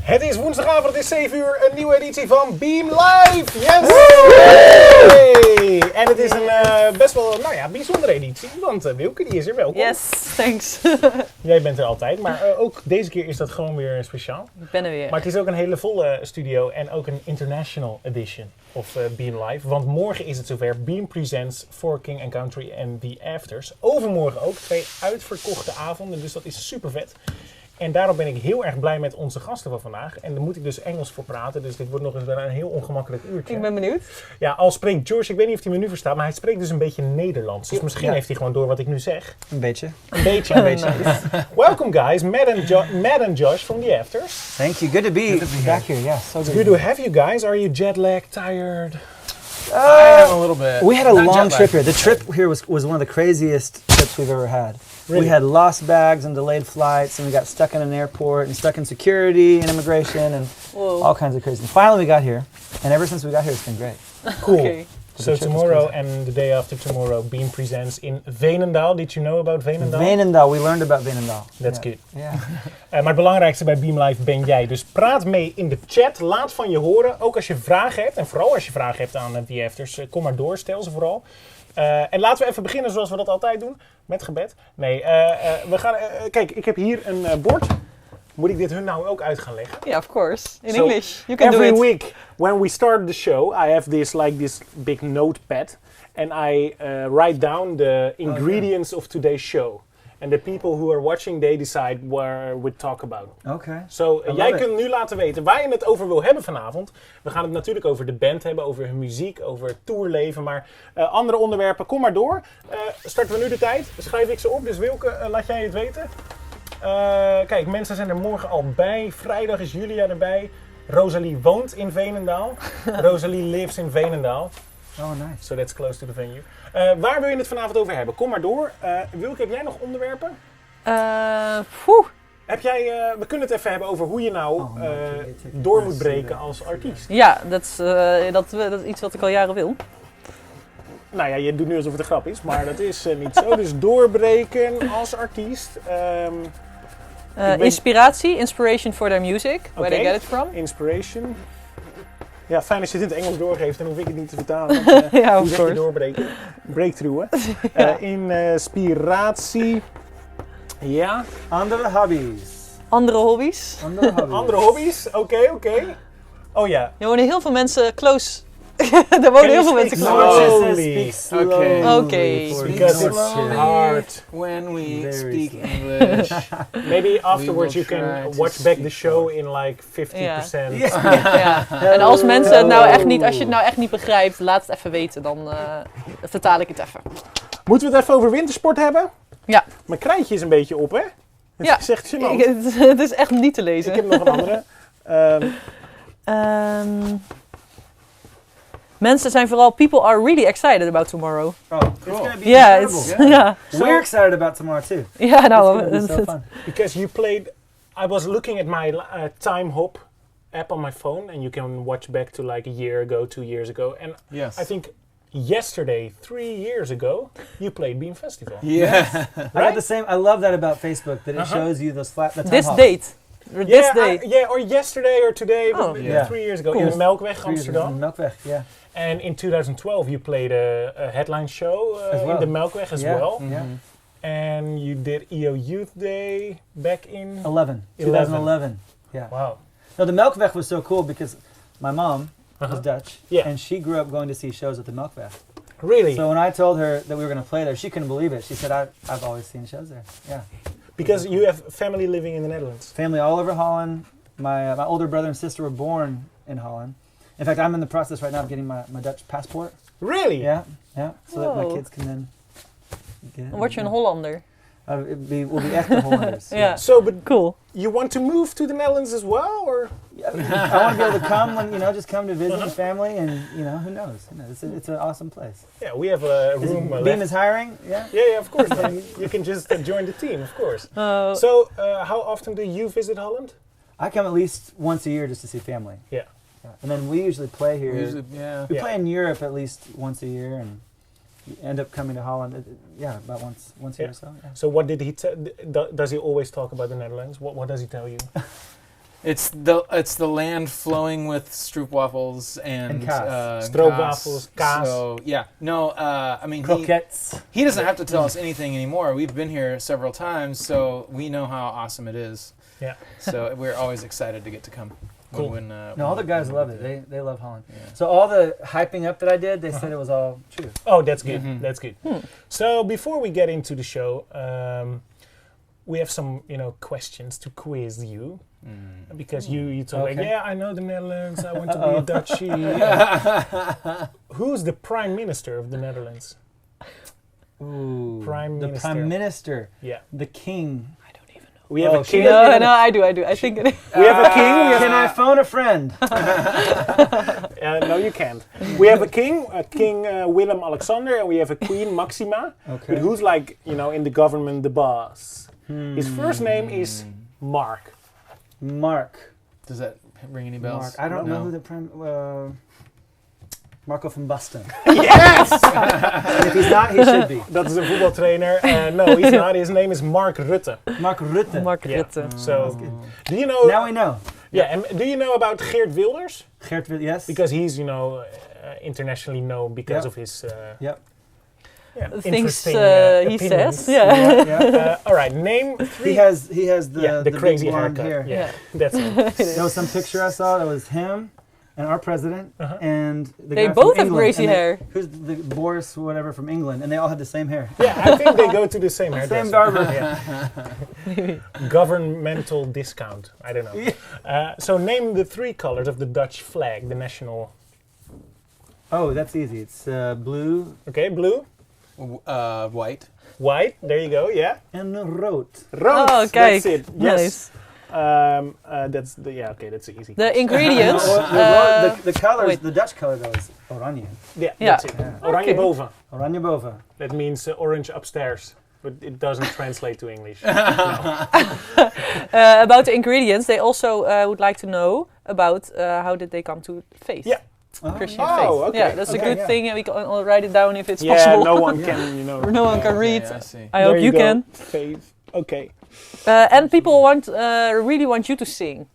Het is woensdagavond, het is 7 uur, een nieuwe editie van Beam Live! Yes! Hey! En het is een best wel, bijzondere editie, want Wilke die is er, welkom. Yes, thanks. Jij bent er altijd, maar ook deze keer is dat gewoon weer speciaal. Ik ben er weer. Maar het is ook een hele volle studio en ook een international edition of Beam Live. Want morgen is het zover, Beam presents For King and Country en The Afters. Overmorgen ook, 2 uitverkochte avonden, dus dat is super vet. En daarom ben ik heel erg blij met onze gasten van vandaag. En daar moet ik dus Engels voor praten, dus dit wordt nog eens wel een heel ongemakkelijk uurtje. Ik ben benieuwd. Ja, al spreekt George, ik weet niet of hij me nu verstaat, maar hij spreekt dus een beetje Nederlands. Dus misschien heeft hij gewoon door wat ik nu zeg. Een beetje. Een beetje. Nice. Welcome guys, Matt and Josh from The Afters. Thank you. Good to be back here. Yeah, so It's good to have you guys. Are you jet lagged, tired? I am a little bit. We had a Not long jet trip here. lagged. The trip here was one of the craziest trips we've ever had. Really? We had lost bags and delayed flights, and we got stuck in an airport and stuck in security and immigration and all kinds of crazy. And finally, we got here, and ever since we got here, it's been great. Cool. Okay. So tomorrow and the day after tomorrow, Beam presents in Veenendaal. Did you know about Veenendaal? Veenendaal, we learned about Veenendaal. That's good. Yeah. Maar het belangrijkste bij Beam Live ben jij. Dus praat mee in de chat, laat van je horen. Ook als je vragen hebt, en vooral als je vragen hebt aan The Afters, kom maar door, stel ze vooral. En laten we even beginnen zoals we dat altijd doen, met gebed. Nee, we gaan, kijk, ik heb hier een bord. Moet ik dit hun nou ook uit gaan leggen? Yeah, of course. In So, English. You can do it. Every week when we start the show, I have this big notepad. And I write down the ingredients of today's show. And the people who are watching, they decide where we talk about. Okay. So, jij kunt nu laten weten waar je het over wil hebben vanavond. We gaan het natuurlijk over de band hebben, over hun muziek, over het tourleven. Maar andere onderwerpen, kom maar door. Starten we nu de tijd, schrijf ik ze op. Dus Wilke, laat jij het weten. Kijk, mensen zijn er morgen al bij. Vrijdag is Julia erbij. Rosalie woont in Veenendaal. Rosalie lives in Veenendaal. Oh, nice. So that's close to the venue. Waar wil je het vanavond over hebben? Kom maar door. Wilke, heb jij nog onderwerpen? Heb jij, we kunnen het even hebben over hoe je nou door moet breken als artiest. Ja, dat is iets wat ik al jaren wil. Nou ja, je doet nu alsof het een grap is, maar dat is niet zo. Dus doorbreken als artiest. Inspiration for their music, where they get it from. Inspiration. Ja, fijn als je het in het Engels doorgeeft, dan hoef ik het niet te vertalen. Ja, hoe of zeg je course. doorbreken? Breakthrough, hè? Inspiratie. Ja. Andere hobby's. Andere hobby's. Andere hobby's? Oké. Oh ja. Er wonen heel veel mensen close. Er wonen heel veel mensen close. Slowly. Okay. Because it's hard. When we Very speak English. Maybe afterwards you will try can to watch back the speak show slow. in like 50%. Ja. En als mensen het nou echt niet, als je het nou echt niet begrijpt, laat het even weten, dan vertaal ik het even. Moeten we het even over wintersport hebben? Ja. Mijn krijtje is een beetje op, hè? Het Ja. is echt gênant. Het is echt niet te lezen. Ik heb nog een andere. Mensen zijn vooral, people are really excited about tomorrow. Oh, cool. It's gonna be Yeah, incredible. yeah. We're excited about tomorrow too. Ja, nou, It's gonna be so fun. Because you played, I was looking at my time hop app on my phone, and you can watch back to like a year ago, 2 years ago, and Yes. I think yesterday, 3 years ago, you played Beam Festival. Yeah. I got the same. I love that about Facebook that it shows you the time this hop. date. This date. Or yesterday or today, Oh. but Yeah. 3 years ago Cool. in Melkweg, 3 years ago in Amsterdam. Melkweg, yeah. And in 2012, you played a headline show As well. in the Melkweg as Yeah. well. Yeah. And you did EO Youth Day back in 2011. Yeah. Wow. No, the Melkweg was so cool because my mom was Dutch, Yeah. and she grew up going to see shows at the Melkweg. Really? So when I told her that we were going to play there, she couldn't believe it. She said, I've always seen shows there. Yeah. Because you have family living in the Netherlands. Family all over Holland. My older brother and sister were born in Holland. In fact, I'm in the process right now of getting my Dutch passport. Really? Yeah. So that my Whoa. kids can then get it. Dan word je een Hollander. We'll be echte Hollanders. Ja. So, but Cool. you want to move to the Netherlands as well, or? Yeah, I want to be able to come when, just come to visit the family, and who knows? It's an awesome place. Yeah, we have a room Beam left. is hiring. Yeah. Yeah, of course. Then you can just join the team, of course. So, how often do you visit Holland? I come at least once a year just to see family. Yeah. And then we usually play here. We Yeah. play in Europe at least once a year, and you end up coming to Holland. About once a year or so. Yeah. So, what did he? Does he always talk about the Netherlands? What does he tell you? It's the land flowing with stroopwafels and kaas. Stroopwafels, kaas. So yeah, no, I mean Croquettes. he doesn't have to tell us anything anymore. We've been here several times, so we know how awesome it is. Yeah. So we're always excited to get to come. Cool. No, all the guys love it. They love Holland. Yeah. So all the hyping up that I did, they said it was all true. Oh, that's good. That's good. So before we get into the show, we have some questions to quiz you. Because you told me, I know the Netherlands, I want to be a Dutchie. Who's the Prime Minister of the Netherlands? Ooh, Prime Minister. The Prime Minister. Yeah. The King. I don't even know. We have a king. No, I do. I think it is. We have a king. Can I phone a friend? No, you can't. We have a king, Willem-Alexander, and we have a queen, Maxima. Okay. But who's in the government, the boss? His first name is Mark. Mark. Does that ring any bells? Mark. I don't know who the Prime... Marco van Basten. Yes! If he's not, he should be. Dat is een voetbaltrainer. No, he's not. His name is Mark Rutte. Mark Rutte. Mark Yeah. Rutte. So, do you know... Now we know. Yeah, and do you know about Geert Wilders? Geert Wilders, yes. Because he's, internationally known because of his... Things interesting he opinions. says. Yeah. All right, name three... He has the the crazy big blonde haircut. hair. Yeah, that's it. There was some picture I saw that was him and our president and the They guy both from have England, crazy and hair. Who's the Boris whatever from England, and they all had the same hair. Yeah, I think they go to the same hairdresser. Same barber. Yeah. Governmental discount. I don't know. So name the three colors of the Dutch flag, the national... Oh, that's easy. It's blue Okay, blue, White. white, there you go, yeah. and rood. Rood, Oh, kijk. that's it. Yes. Nice. That's easy. The ingredients. The colors, wait. the Dutch color though is oranje. Yeah, Yeah. that's it. Yeah. Oranje Okay. boven. Oranje boven. That means orange upstairs, but it doesn't translate to English. About the ingredients, they also would like to know about how did they come to faith. Yeah. Christian Oh, faith. okay. Yeah, that's a Okay, good yeah. thing, and we can all write it down if it's Yeah, possible. no one can, No one can read. I see. I hope you can. Faith. Okay. And people really want you to sing.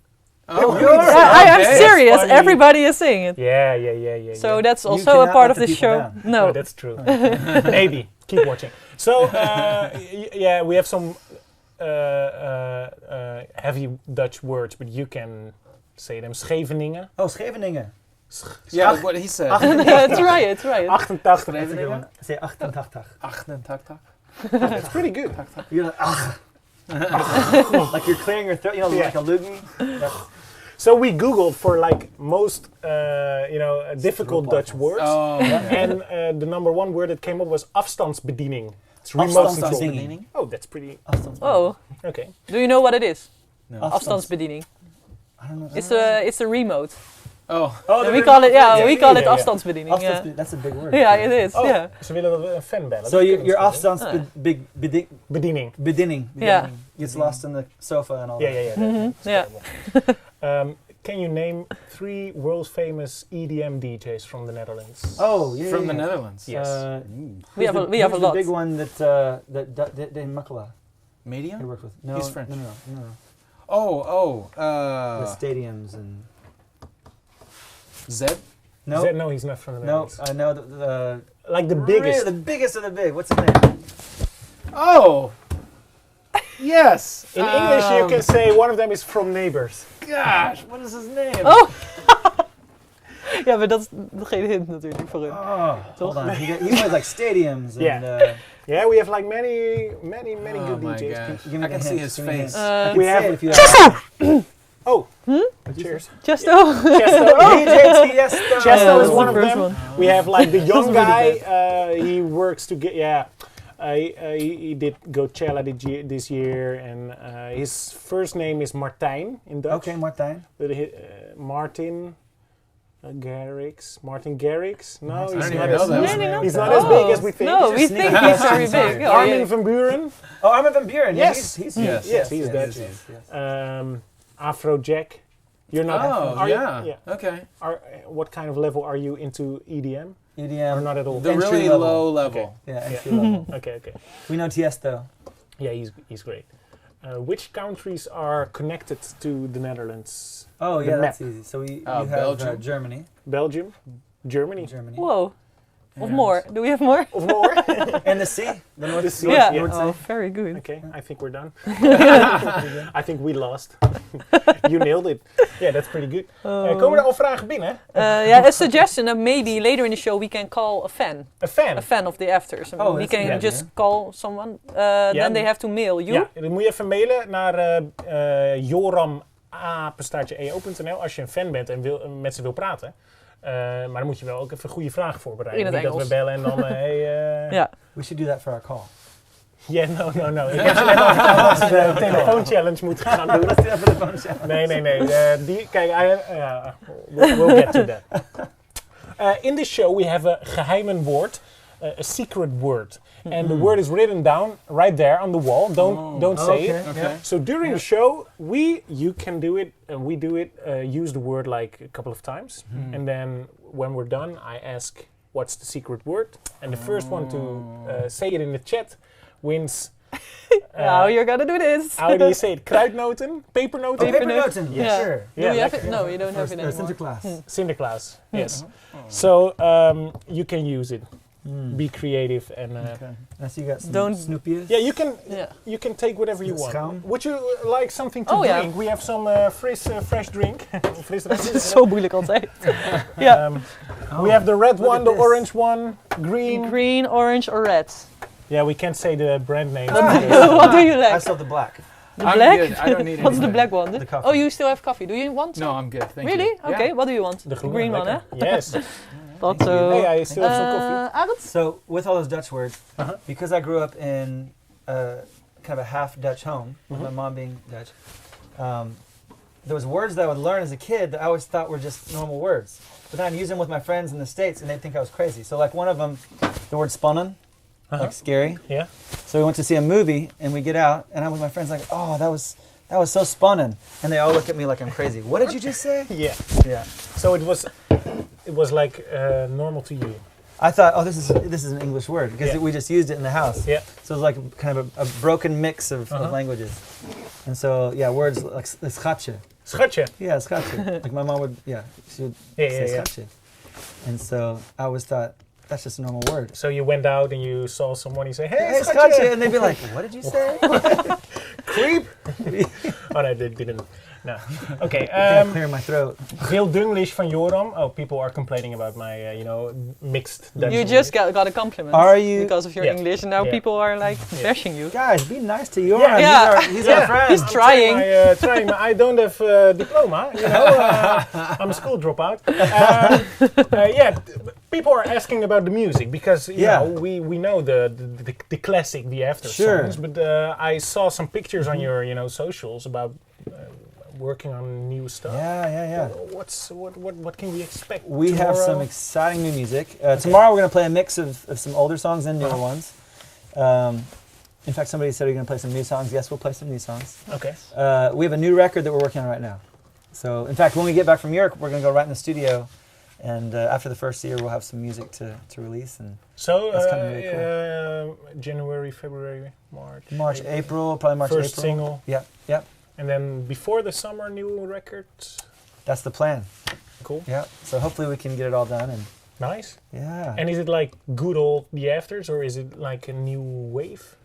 Oh, I'm okay. serious. funny. Everybody is singing. Yeah. So that's You also a cannot part let of the this people show. down. No. that's true. Maybe. Keep watching. So, we have some heavy Dutch words, but you can say them. Scheveningen. Oh, Scheveningen. Yeah, what he said. It's right. It's right. 88. Scheveningen. Say 88. 88. That's pretty good. You're like, like you're clearing your throat, like a loogie. So we Googled for most, difficult Dutch words. Oh, And the number one word that came up was afstandsbediening. It's remote control. Afstandsbediening. Oh, that's pretty... Oh, Okay. do you know what it is? no. Afstandsbediening. I don't know. It's a remote. Oh, And we call it yeah. afstandsbediening. Yeah. That's a big word. Yeah, it is. Oh, Yeah. ze willen een fan bellen. So Dat your kunnen ze doen. afstandsbediening. Bediening. Yeah. Gets lost in the sofa and all Yeah. that. Yeah. Can you name 3 world famous EDM DJs from the Netherlands? Oh, yeah. from the Netherlands. Yes. We have a who's lot. The big one that Makela Medium? he worked with. No, He's French. No. Oh, The stadiums and Zed? no, No, he's not from the no. Netherlands. I know the Like the biggest. the biggest of the big. What's his name? Oh! Yes! In English, you can say one of them is from Neighbours. Gosh, what is his name? Oh! Ja, maar dat is geen hint natuurlijk voor hun. Oh, hold on. He plays like stadiums and. Yeah. Yeah, we have many Oh good my DJs. gosh. Give me I the can see hint, his give me the face. hint. I can We say have it if you Oh, cheers. Chesto. Chesto. DJ Tiesto. Chesto is that's one the of first them. one. We have like the young really guy. He works to get he did Coachella this year, and his first name is Martijn in Dutch. Okay, Martijn. Martin Garrix. Martin Garrix? No, I he's don't not even know as that. Nee, he's not as big as we think. No, we He's a think sneaky he's bastard. very big. Oh, Armin yeah. van Buren. Oh, Armin van Buren. Yeah, Yes. he's He's Dutch. yes. Afrojack. You're not. Oh, are yeah. You, Okay. what kind of level are you into EDM? Or EDM. not at all? The Entry really level. low level. Yeah, Yeah. entry level. Okay. We know Tiesto. Yeah, he's great. Which countries are connected to the Netherlands? Oh, The yeah, map. that's easy. So you have Belgium. Germany. Belgium, Germany, Whoa. Of And- more. Do we have more? of more. And the sea. The North The sea. Yeah. Yeah. Oh, very good. Okay, I think we're done. I think we lost. You nailed it. Yeah, that's pretty good. Komen er al vragen binnen? Yeah, a suggestion that maybe later in the show we can call a fan. A fan. Of the afters. Oh, We that's a can good just idea. call someone. Then they have to mail you. Ja, dan moet je even mailen naar joram@eo.nl als je een fan bent en met ze wil praten. Maar dan moet je wel ook even goede vragen voorbereiden. In het Niet dat we Engels. bellen en dan... Ja. We should do that for our call. Yeah, no. Ik heb ze net al verteld dat ze de telefoonchallenge moeten gaan doen. Let's do that for the phone challenge. Nee. Kijk, we'll get to that. In this show we have a geheimen woord, a secret word. And the word is written down right there on the wall. Don't say it. Okay. So during the show, you can do it, and we do it, use the word like a couple of times. And then when we're done, I ask, what's the secret word? And the first one to say it in the chat wins. How you're gonna do this? How do you say it? Kruidnoten? Pepernoten? Papernoten. Yeah. Sure. Do you have lekker. it? No, you don't have it anymore. Sinterklaas. Sinterklaas, yes. So you can use it. Be creative and Okay. I see you got some Don't- Snoopy's. yeah, Yeah. you can take whatever you want. Schaam. Would you like something to Oh, yeah. drink? We have some fresh drink. Dat is zo moeilijk altijd. Ja. We have the red Look one, at the this. orange one, green. Green, orange or red? Yeah, we can't say the brand name. What do you I like? saw the black. The I'm black? good. I don't need What's the anything. black one? The coffee. Oh, you still have coffee. Do you want some? No, I'm good. Thank Really? you. Okay, Yeah. what do you want? The The groene, green one, hè? lekker. Yes. Thought so. Hey, I still have some coffee. Arend? So with all those Dutch words, Uh-huh. because I grew up in kind of a half Dutch home, with my mom being Dutch, there was words that I would learn as a kid that I always thought were just normal words. But then I'd use them with my friends in the States and they'd think I was crazy. So like one of them, the word spannen, like scary. Yeah. So we went to see a movie and we get out and I'm with my friends like, oh, that was so spannen. And they all look at me like I'm crazy. What did you just say? Yeah. Yeah. So it was like normal to you. I thought, oh, this is an English word because Yeah. we just used it in the house. Yeah. So it was like kind of a broken mix of languages. And so, yeah, words like schatje. Schatje. Yeah, schatje. Like my mom would, she would say Yeah. schatje. And so I always thought, that's just a normal word. So you went out and you saw someone, you say, hey, Hey, schatje. schatje! And they'd be like, what did you say? Creep. Oh, no, they didn't. No. Okay. Clear my throat. Veel Dunglish van Joram. Oh, people are complaining about my, mixed Dutch. You just got a compliment. Are you- Because of your Yeah. English, and now Yeah. people are like bashing you. Guys, be nice to Joram. Yeah. Yeah. He's our friend. He's trying. Trying. I don't have diploma. I'm a school dropout. People are asking about the music because you know we know the classic, the after songs. But I saw some pictures on your socials about working on new stuff. Yeah. What can we expect? We have tomorrow? some exciting new music. Tomorrow we're going to play a mix of some older songs and newer ones. In fact, somebody said we're going to play some new songs. Yes, we'll play some new songs. Okay. We have a new record that we're working on right now. So, in fact, when we get back from Europe, we're going to go right in the studio. And after the first year, we'll have some music to release. And So That's kinda really January, February, March, April, probably March, first April. single. Yep. And then before the summer, new records. That's the plan. Cool. Yeah. So hopefully we can get it all done. And Nice. yeah. And is it like good old The Afters, or is it like a new wave?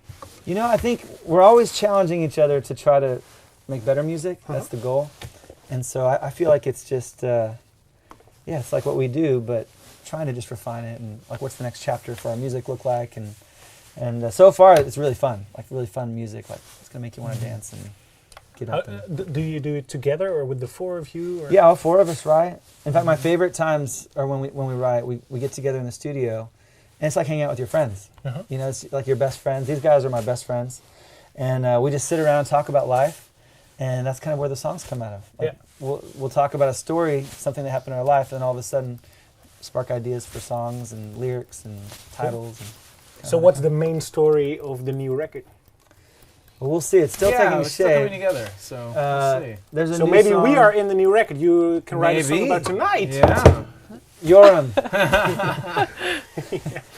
You know, I think we're always challenging each other to try to make better music. That's the goal. And so I feel like it's just, it's like what we do, but trying to just refine it and like what's the next chapter for our music look like. And so far it's really fun, like really fun music. Like it's going to make you want to dance and get up. Do you do it together or with the four of you? Or? Yeah, all four of us write. In fact, my favorite times are when we write, we get together in the studio and it's like hanging out with your friends. You know, it's like your best friends. These guys are my best friends. And we just sit around and talk about life. And that's kind of where the songs come out of. Like we'll talk about a story, something that happened in our life, and all of a sudden spark ideas for songs and lyrics and titles. And So what's the main story of the new record? well, we'll see. It's still taking it's still coming shape. together. So we'll see. There's a So new maybe song. we are in the new record. You can write a song Maybe. about tonight. Yeah. Joram.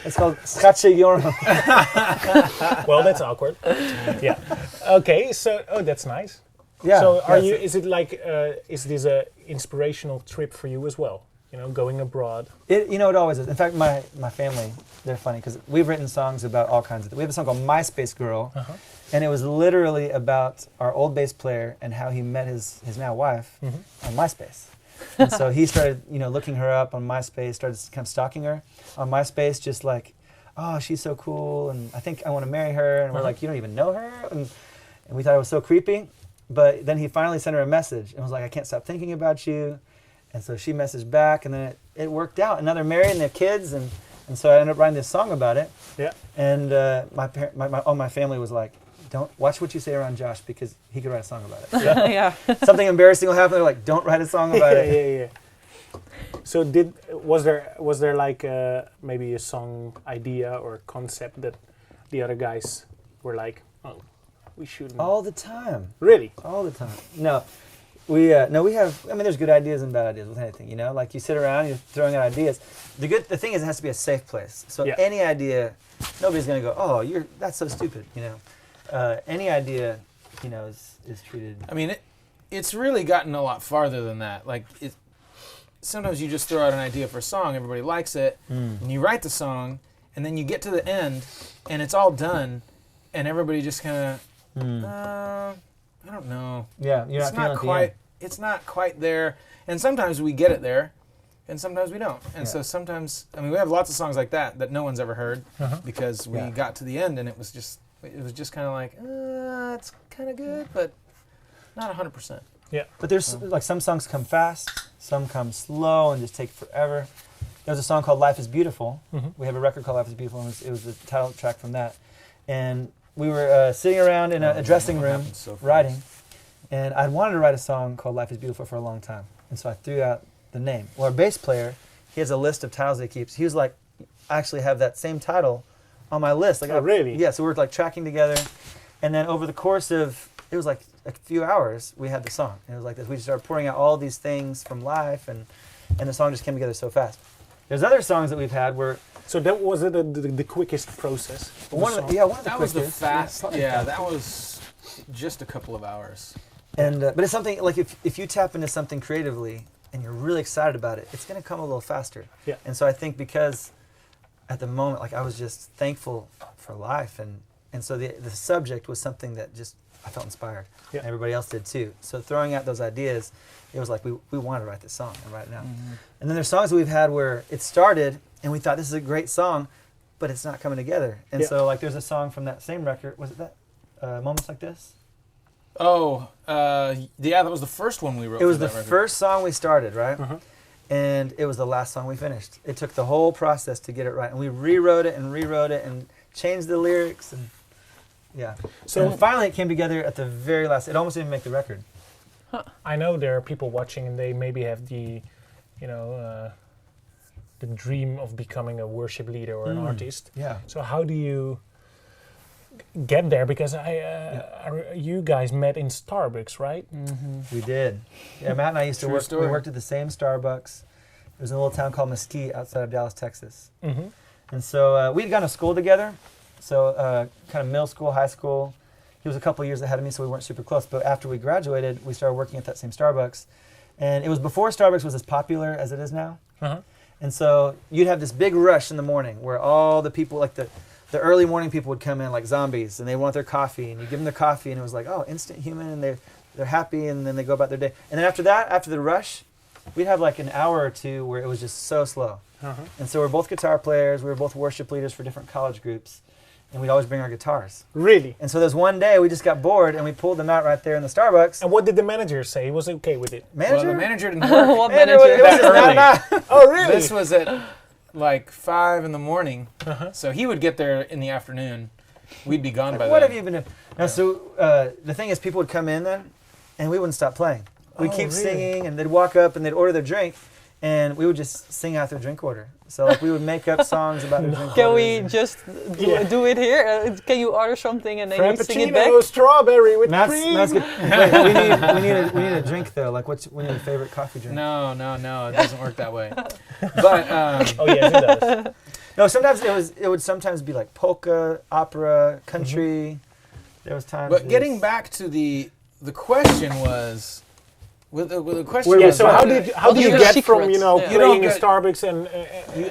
It's called Schatje Joram. Well, that's awkward. Yeah. Okay. So, that's nice. Yeah. So, yeah, is it like? Is this a inspirational trip for you as well? You know, going abroad. It always is. In fact, my family, they're funny because we've written songs about all kinds of things. We have a song called MySpace Girl, and it was literally about our old bass player and how he met his now wife on MySpace. And so he started, looking her up on MySpace, started kind of stalking her on MySpace, just like, oh, she's so cool, and I think I want to marry her. And we're like, you don't even know her? And we thought it was so creepy. But then he finally sent her a message and was like, I can't stop thinking about you. And so she messaged back, and then it worked out. And now they're married and they have kids, and so I ended up writing this song about it. Yeah. And my family was like, don't watch what you say around Josh because he could write a song about it. Yeah. Something embarrassing will happen. They're like, don't write a song about it. Yeah. So was there like maybe a song idea or concept that the other guys were like, oh, we shouldn't? All the time. Really? All the time. No. We have, there's good ideas and bad ideas with anything, like you sit around, you're throwing out ideas. The thing is it has to be a safe place. So any idea, nobody's going to go, oh, that's so stupid, Any idea, is treated. I mean, it's really gotten a lot farther than that. Like, sometimes you just throw out an idea for a song, everybody likes it, and you write the song, and then you get to the end, and it's all done, and everybody just kind of, I don't know. Yeah, you're not quite. It's not quite there, and sometimes we get it there, and sometimes we don't. And so sometimes, we have lots of songs like that no one's ever heard because we got to the end and it was just kind of like, it's kind of good, but not 100%. Yeah. But there's like some songs come fast, some come slow and just take forever. There's a song called "Life Is Beautiful." We have a record called "Life Is Beautiful," and it was the title track from that. And we were sitting around in a dressing room writing, and I'd wanted to write a song called "Life Is Beautiful" for a long time, and so I threw out the name. Well, our bass player, he has a list of titles that he keeps. He was like, I actually have that same title on my list. Like, oh, really? Yeah, so we were like tracking together, and then over the course of, it was like a few hours, we had the song. And it was like this. We just started pouring out all these things from life, and the song just came together so fast. There's other songs that we've had where. So that was the quickest process. One of the that was the fast. Yeah, that was just a couple of hours. And but it's something like if you tap into something creatively and you're really excited about it, it's going to come a little faster. Yeah. And so I think because at the moment, like I was just thankful for life, and so the subject was something that just I felt inspired. Yeah. And everybody else did too. So throwing out those ideas, it was like we wanted to write this song and write it out. And then there's songs that we've had where it started and we thought this is a great song, but it's not coming together. And so like there's a song from that same record. Was it that Moments Like This? Oh, yeah, that was the first one we wrote. It was the first song we started, right? And it was the last song we finished. It took the whole process to get it right, and we rewrote it and changed the lyrics, and So finally, it came together at the very last. It almost didn't make the record. I know there are people watching, and they maybe have the dream of becoming a worship leader or an artist. Yeah. So how do you get there? Because you guys met in Starbucks, right? We did. Yeah, Matt and I used to work. story. We worked at the same Starbucks. It was in a little town called Mesquite outside of Dallas, Texas. And so we'd gone to school together. So kind of middle school, high school. He was a couple years ahead of me, so we weren't super close. But after we graduated, we started working at that same Starbucks. And it was before Starbucks was as popular as it is now. And so you'd have this big rush in the morning where all the people, like the early morning people would come in like zombies, and they want their coffee, and you give them their coffee, and it was like, oh, instant human, and they're happy, and then they go about their day. And then after that, after the rush, we'd have like an hour or two where it was just so slow. And so we're both guitar players, we were both worship leaders for different college groups, and we'd always bring our guitars. Really? And so there's one day we just got bored, and we pulled them out right there in the Starbucks. And what did the manager say? He was okay with it? Manager? Well, the manager didn't work. What It manager? was just not. Oh, really? This was at like 5 in the morning, so he would get there in the afternoon. We'd be gone by What then. have you been doing? No, so the thing is, people would come in then, and we wouldn't stop playing. We'd keep really? singing, and they'd walk up, and they'd order their drink, and we would just sing out their drink order. So like we would make up songs about their drink Can orders. we just do it here? Can you order something and then you sing it back? Frappuccino strawberry with Matt's cream. good. Wait, we need a drink though. Like we need a favorite coffee drink. No, it doesn't work that way. But Oh yes, it does. No, sometimes it would sometimes be like polka, opera, country. There was times. but getting back to the question was, with the question Where Yeah. was So how do you the get secret? from Yeah. You playing don't in get- Starbucks and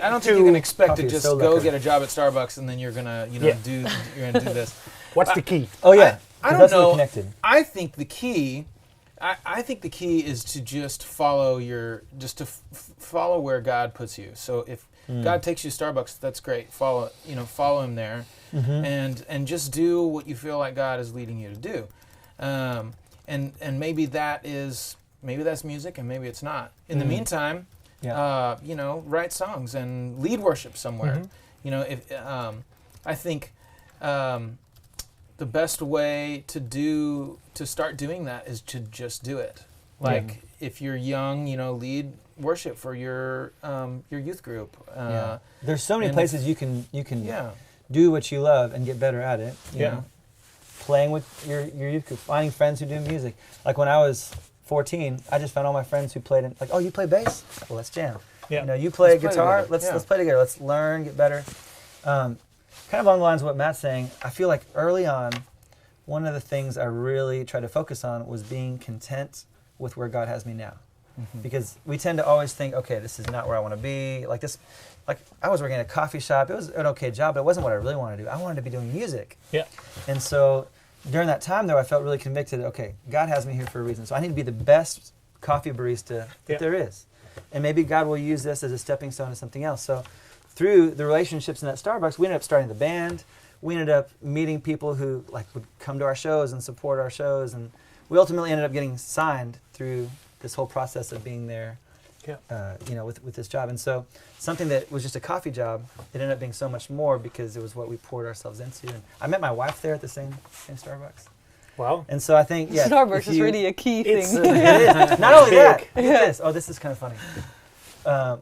I don't think you can expect to coffee is just so go lekker. get a job at Starbucks and then you're gonna Yeah. do this. what's the key? Oh yeah, I 'cause don't that's where we're know. connected. I think the key. I think the key is to just follow follow where God puts you. So if God takes you to Starbucks, that's great. Follow him there, and just do what you feel like God is leading you to do. And maybe that's music, and maybe it's not. In the meantime, write songs and lead worship somewhere. I think the best way to start doing that is to just do it. Like if you're young, lead worship for your youth group. There's so many and places you can Yeah. do what you love and get better at it. You Yeah. know? Playing with your youth group, finding friends who do music. Like when I was 14, I just found all my friends who played in, like, oh, you play bass? Well, let's jam. Yeah. You play Let's play guitar? together. Let's play together. Let's learn, get better. Kind of along the lines of what Matt's saying, I feel like early on, one of the things I really tried to focus on was being content with where God has me now. Because we tend to always think, okay, this is not where I want to be. Like I was working at a coffee shop. It was an okay job, but it wasn't what I really wanted to do. I wanted to be doing music. Yeah. And so during that time, though, I felt really convicted, okay, God has me here for a reason. So I need to be the best coffee barista that there is. And maybe God will use this as a stepping stone to something else. So through the relationships in that Starbucks, we ended up starting the band. We ended up meeting people who would come to our shows and support our shows. And we ultimately ended up getting signed through this whole process of being there, with this job. And so something that was just a coffee job, it ended up being so much more because it was what we poured ourselves into. And I met my wife there at the same Starbucks. Wow. And so I think, Starbucks is really a key It's, thing. it is. Not only that, Big. get this. Oh, this is kind of funny.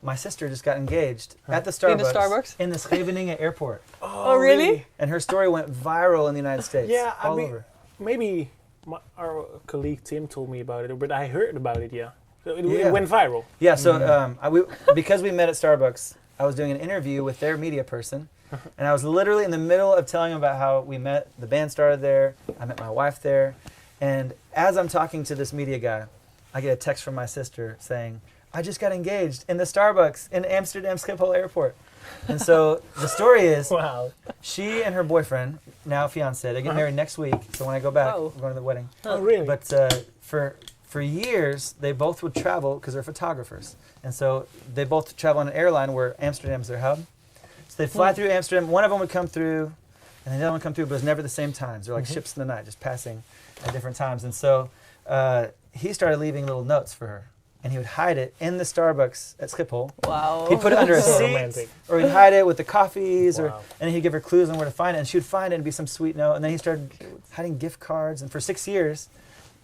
My sister just got engaged at the Starbucks. In the Starbucks? In the Scheveningen airport. Oh, really? And her story went viral in the United States. Yeah, all over. maybe our colleague Tim told me about it, but I heard about it. Yeah, so it Yeah. went viral. Yeah, so because we met at Starbucks, I was doing an interview with their media person, and I was literally in the middle of telling them about how we met, the band started there, I met my wife there, and as I'm talking to this media guy, I get a text from my sister saying, I just got engaged in the Starbucks in Amsterdam Schiphol Airport. And so the story is, Wow. she and her boyfriend, now fiance, they get married next week, so when I go back, Oh. we're going to the wedding. Oh, really? But for years, they both would travel because they're photographers. And so they both travel on an airline where Amsterdam's their hub. So they'd fly through Amsterdam. One of them would come through, and the other one would come through, but it was never the same times. They're like ships in the night, just passing at different times. And so he started leaving little notes for her. And he would hide it in the Starbucks at Schiphol. Wow. He'd put it under a So seat, romantic. or he'd hide it with the coffees, Wow. and then he'd give her clues on where to find it, and she would find it and it'd be some sweet note. And then he started hiding gift cards, and for 6 years,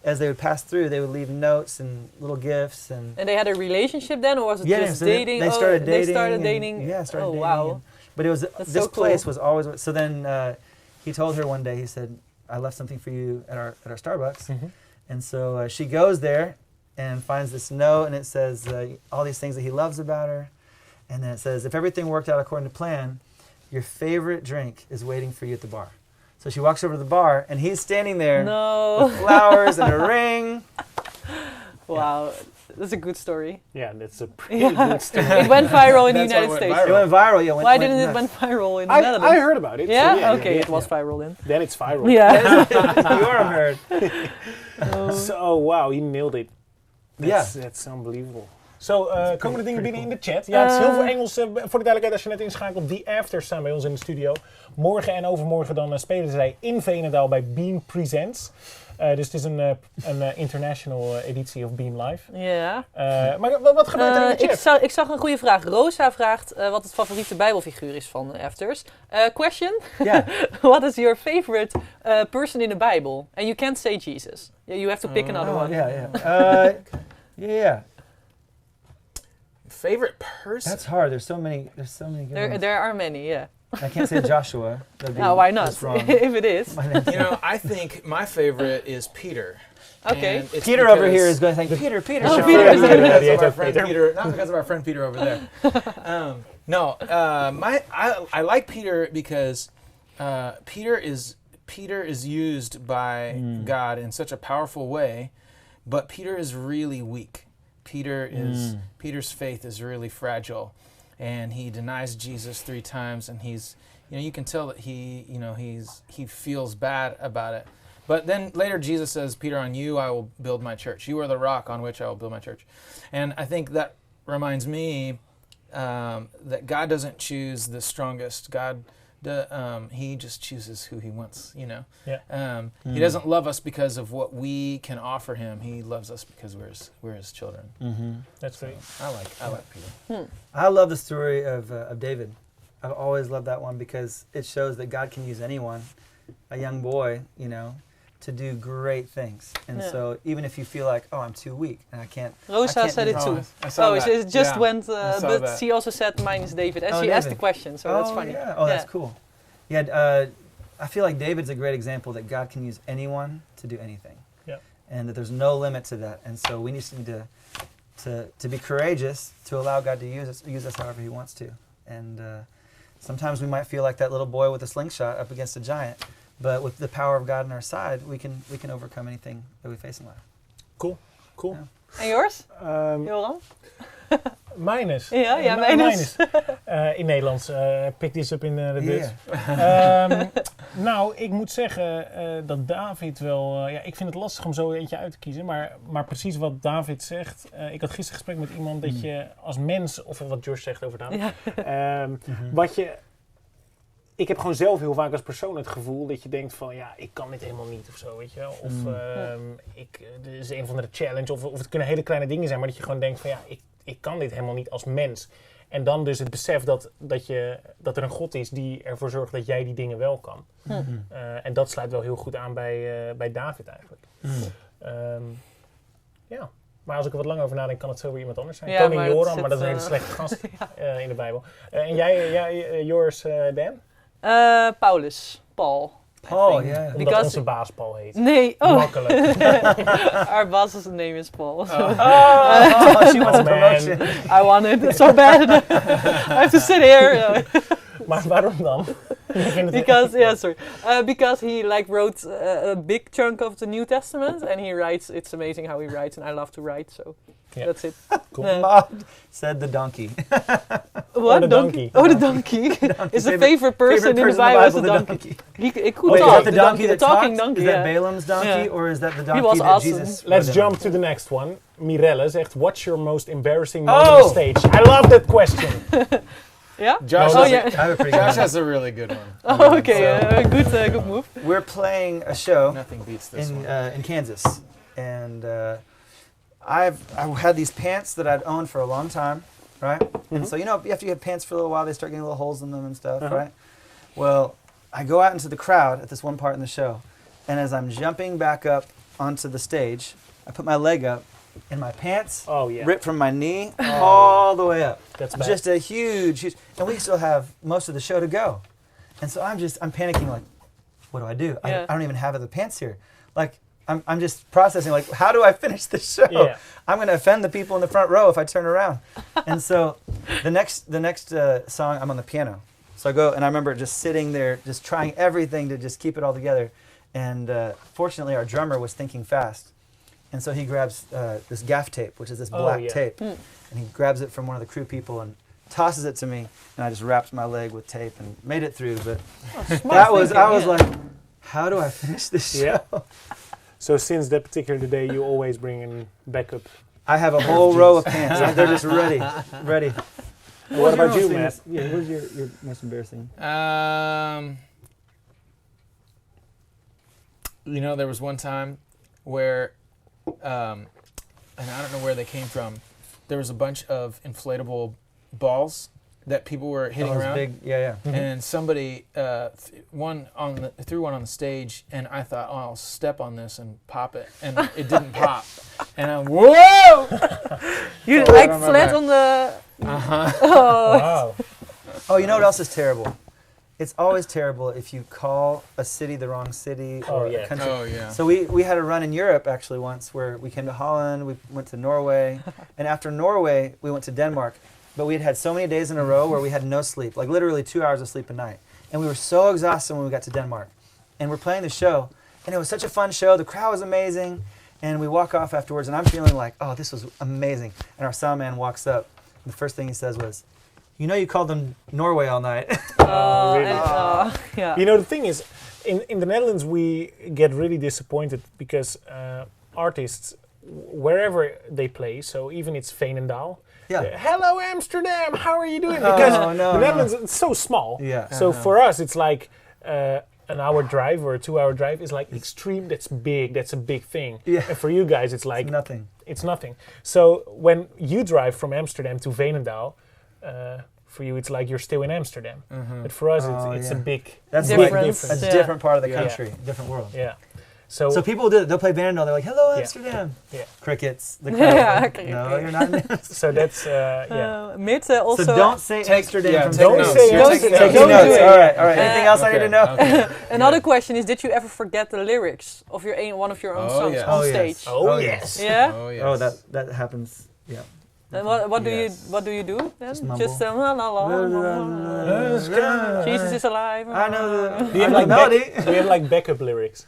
as they would pass through, they would leave notes and little gifts. And And they had a relationship then, or was it just so dating? They started dating. They started and- dating. Yeah, started oh, dating. wow. and- but it was That's this so cool. place was always. So then he told her one day. He said, "I left something for you at our Starbucks." And so she goes there and finds this note, and it says all these things that he loves about her. And then it says, if everything worked out according to plan, your favorite drink is waiting for you at the bar. So she walks over to the bar, and he's standing there No. with flowers and a ring. Wow. That's a good story. Yeah, that's a pretty good story. It went viral in the That's why it United went States. viral. It went viral. Yeah, Why didn't it nuts. went viral in the Netherlands? I heard about it. so Yeah? Okay, it was yeah. viral then. Then it's viral. Yeah. You are a nerd. So, wow, he nailed it. That's unbelievable. Zo, komen er dingen binnen in de chat? Ja, het is heel veel Engels. Voor de duidelijkheid, als je net inschakelt, The Afters staan bij ons in de studio. Morgen en overmorgen dan spelen zij in Veenendaal bij Beam Presents. Dus het is een international editie of Beam Live. Ja. Maar wat gebeurt er in de chat? Ik zag een goede vraag. Rosa vraagt wat het favoriete Bijbelfiguur is van Afters. Question? Yeah. What is your favorite person in the Bible? And you can't say Jesus. You have to pick another one. Yeah. Yeah. Favorite person? That's hard. There's so many good ones. There are many, yeah. I can't say Joshua. That'd be Why not? just wrong. If it is. You know, I think my favorite is Peter. Okay. And it's Peter over here because- is going to think, Peter. Oh, No, Peter. because of our friend Peter. Not because of our friend Peter over there. I like Peter because Peter is used by God in such a powerful way, but Peter is really weak. Peter's faith is really fragile, and he denies Jesus 3 times, and you can tell that he feels bad about it. But then later Jesus says, Peter, on you I will build my church. You are the rock on which I will build my church. And I think that reminds me that God doesn't choose the strongest. He just chooses who he wants, Yeah. He doesn't love us because of what we can offer him. He loves us because we're his children. Mm-hmm. That's great. I like Peter. I love the story of David. I've always loved that one because it shows that God can use anyone, a young boy, to do great things. And so even if you feel like, I'm too weak and I can't. Rosa said it too. I saw that. It just Yeah. went, I saw but that. she also said mine is David. And Oh, she asked David. the question, so that's funny. Yeah. Oh, that's cool. Yeah, I feel like David's a great example that God can use anyone to do anything. Yeah. And that there's no limit to that. And so we just need to be courageous to allow God to use us however he wants to. And sometimes we might feel like that little boy with a slingshot up against a giant. But with the power of God on our side, we can overcome anything that we face in life. Cool. Ja. En yours? Um, Joran? Mine is. Ja, mine is. In Nederlands. Pick this up in de Dutch. Nou, ik moet zeggen dat David wel... ik vind het lastig om zo eentje uit te kiezen. Maar precies wat David zegt. Ik had gisteren gesprek met iemand dat je als mens... Of wat Josh zegt over David. Ja. Wat je... Ik heb gewoon zelf heel vaak als persoon het gevoel dat je denkt van ik kan dit helemaal niet of zo, weet je wel. Of dit is een of andere challenge of het kunnen hele kleine dingen zijn, maar dat je gewoon denkt van ik kan dit helemaal niet als mens. En dan dus het besef dat er een God is die ervoor zorgt dat jij die dingen wel kan. En dat sluit wel heel goed aan bij David eigenlijk. Maar als ik er wat langer over nadenk, kan het zo weer iemand anders zijn. Ja, Koning maar Joram, maar dat is een hele slechte gast in de Bijbel. En jij yours, Dan? Paul. Paul, yeah. Omdat Because- onze baas Paul heet. Nee, Makkelijk. Our boss's name is Paul. So. She wants a promotion. I want it so bad. I have to sit here. Maar waarom dan? Because he wrote a big chunk of the New Testament, and he writes. It's amazing how he writes, and I love to write. So that's it. Cool. Mom said the donkey. What? the donkey. Oh, the donkey. Is the favorite person in the Bible is the donkey. He could Wait, talk. is that the donkey that talking talks? donkey. Is that Yeah. Balaam's donkey, Yeah. or is that the donkey was that awesome. Jesus? Let's rode on? jump to the next one. Mirelle zegt, what's your most embarrassing moment on stage? I love that question. Yeah. Josh, No, Oh that's yeah. I have a pretty good Josh one. has a really good one. Oh, okay. Good move. We're playing a show Nothing beats this in one. in Kansas, and I had these pants that I'd owned for a long time, right? And so after you have pants for a little while, they start getting little holes in them and stuff, right? Well, I go out into the crowd at this one part in the show, and as I'm jumping back up onto the stage, I put my leg up, and my pants ripped from my knee all the way up. That's bad. Just a huge, and we still have most of the show to go. And so I'm panicking, like, what do I do? I don't even have the pants here. Like, I'm just processing, like, how do I finish this show? Yeah. I'm going to offend the people in the front row if I turn around. And so the next song, I'm on the piano. So I go, and I remember just sitting there, just trying everything to just keep it all together. And fortunately, our drummer was thinking fast. And so he grabs this gaff tape, which is this black tape. And he grabs it from one of the crew people and tosses it to me. And I just wrapped my leg with tape and made it through. But I was like, how do I finish this show? Yeah. So since that particular day, you always bring in backup. I have a whole row of pants. They're just ready. What about you, Matt? Yeah, what was your most embarrassing? There was one time where, and I don't know where they came from, there was a bunch of inflatable balls that people were hitting around. Big, yeah. And somebody threw one on the stage, and I thought, I'll step on this and pop it, and it didn't pop. And I'm whoa! You Flat flat on the. Wow. Oh, you know what else is terrible? It's always terrible if you call a city the wrong city or a country. Oh, yeah. So we had a run in Europe actually once where we came to Holland, we went to Norway, and after Norway we went to Denmark. But we had had so many days in a row where we had no sleep, like literally 2 hours of sleep a night. And we were so exhausted when we got to Denmark. And we're playing the show, and it was such a fun show. The crowd was amazing. And we walk off afterwards, and I'm feeling like, oh, this was amazing. And our sound man walks up, and the first thing he says was, you know you called them Norway all night. Really? Yeah. You know, the thing is, in the Netherlands, we get really disappointed because artists, wherever they play, so even it's Veenendaal, hello Amsterdam, how are you doing? Because the Netherlands is so small. Yeah. So for us, it's like an hour drive or a 2 hour drive is like extreme. That's big. That's a big thing. Yeah. And for you guys, it's like Nothing. It's nothing. So when you drive from Amsterdam to Veenendaal, for you, it's like you're still in Amsterdam. But for us, it's a big That's difference. like that's a different part of the country, different world. Yeah. So So people do it. They'll play Veenendaal. They're like, "Hello, Amsterdam." Yeah. Crickets. The crowd. Yeah. No, you're not. In so that's Mid also. so don't say Amsterdam. From don't notes. say Don't- Amsterdam. Taking don't notes. do it. All right. Anything else I need to know? Okay. Another question is: did you ever forget the lyrics of one of your own Oh, songs yes. on Oh, yes. stage? Oh yes. Yeah. Oh, yes. Oh, that happens. Yeah. And what do Yes. you do then? Just mumble. Just la la la. Jesus is alive. I know the. Do you have like melody. do you have like backup lyrics?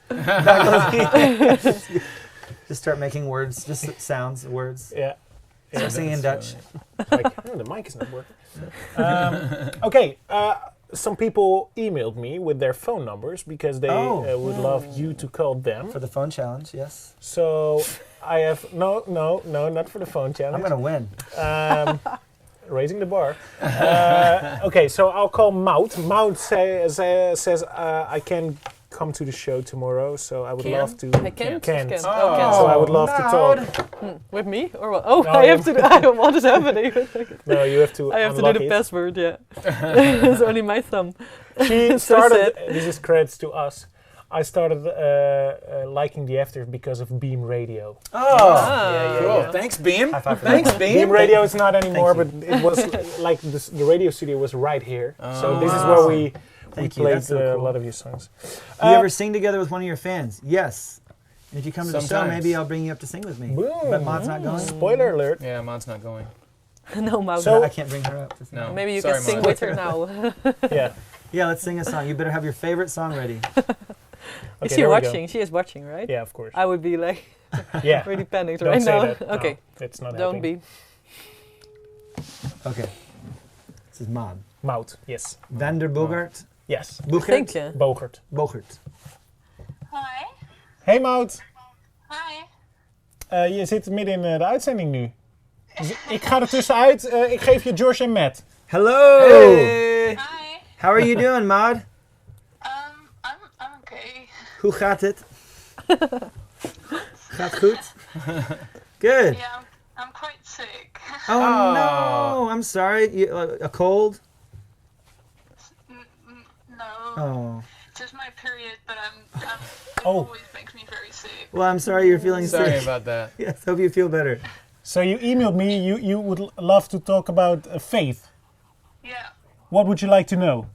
Just start making words, just sounds, words. Yeah. Start singing in Dutch. Like, the mic is not working. Okay. Some people emailed me with their phone numbers because they would love you to call them. For the phone challenge, yes. So I have no, not for the phone challenge. I'm gonna win. Raising the bar. Okay, so I'll call Maud. Maud says I can come to the show tomorrow, so I would love to. I can't. Can't. Can't. Oh. So I would love to talk. With me or what? Oh, No, I have to. What is happening? No, you have to. I have to do unlock the it. password. Yeah. It's only my thumb. She So started. sad. This is credits to us. I started liking the After because of Beam Radio. Oh, Yeah. Cool. Thanks, Beam. High five for Thanks, Beam. Beam Radio is not anymore, but Thank it was like the radio studio was right here. So this is wow. where we Thank you, played that's so a cool. lot of your songs. Do you ever sing together with one of your fans? Yes. And if you come to the show, Sometimes. maybe I'll bring you up to sing with me. Boom. But Maud's not going. Spoiler alert. Yeah, Mod's not going. No, Maud. So- I can't bring her up to sing. No. Maybe you Sorry, can sing Maud. with her now. Yeah. Yeah, let's sing a song. You better have your favorite song ready. Okay, Is she there we go. watching? She is watching, right? Yeah, of course. I would be like Yeah. really panicked Don't right say now. that. No, Okay, it's not don't helping. be. Okay. This is Maud. Maud, yes. Van der Bogart. Yes. Thank you. Bogert. Bogert. Hi. Hey Maud. Hi. Je zit midden in de uitzending nu. Dus ik ga er tussenuit. Ik geef je George en Matt. Hello. Hey. Hi. How are you doing, Maud? I'm okay. Hoe gaat het? Gaat goed? Good. Yeah, I'm quite sick. Oh Oh. no, I'm sorry. A cold? No, Oh. just my period, but it Oh. always makes me very sick. Well, I'm sorry you're feeling Sorry sick. about that. Yes, hope you feel better. So you emailed me. You would love to talk about faith. Yeah. What would you like to know?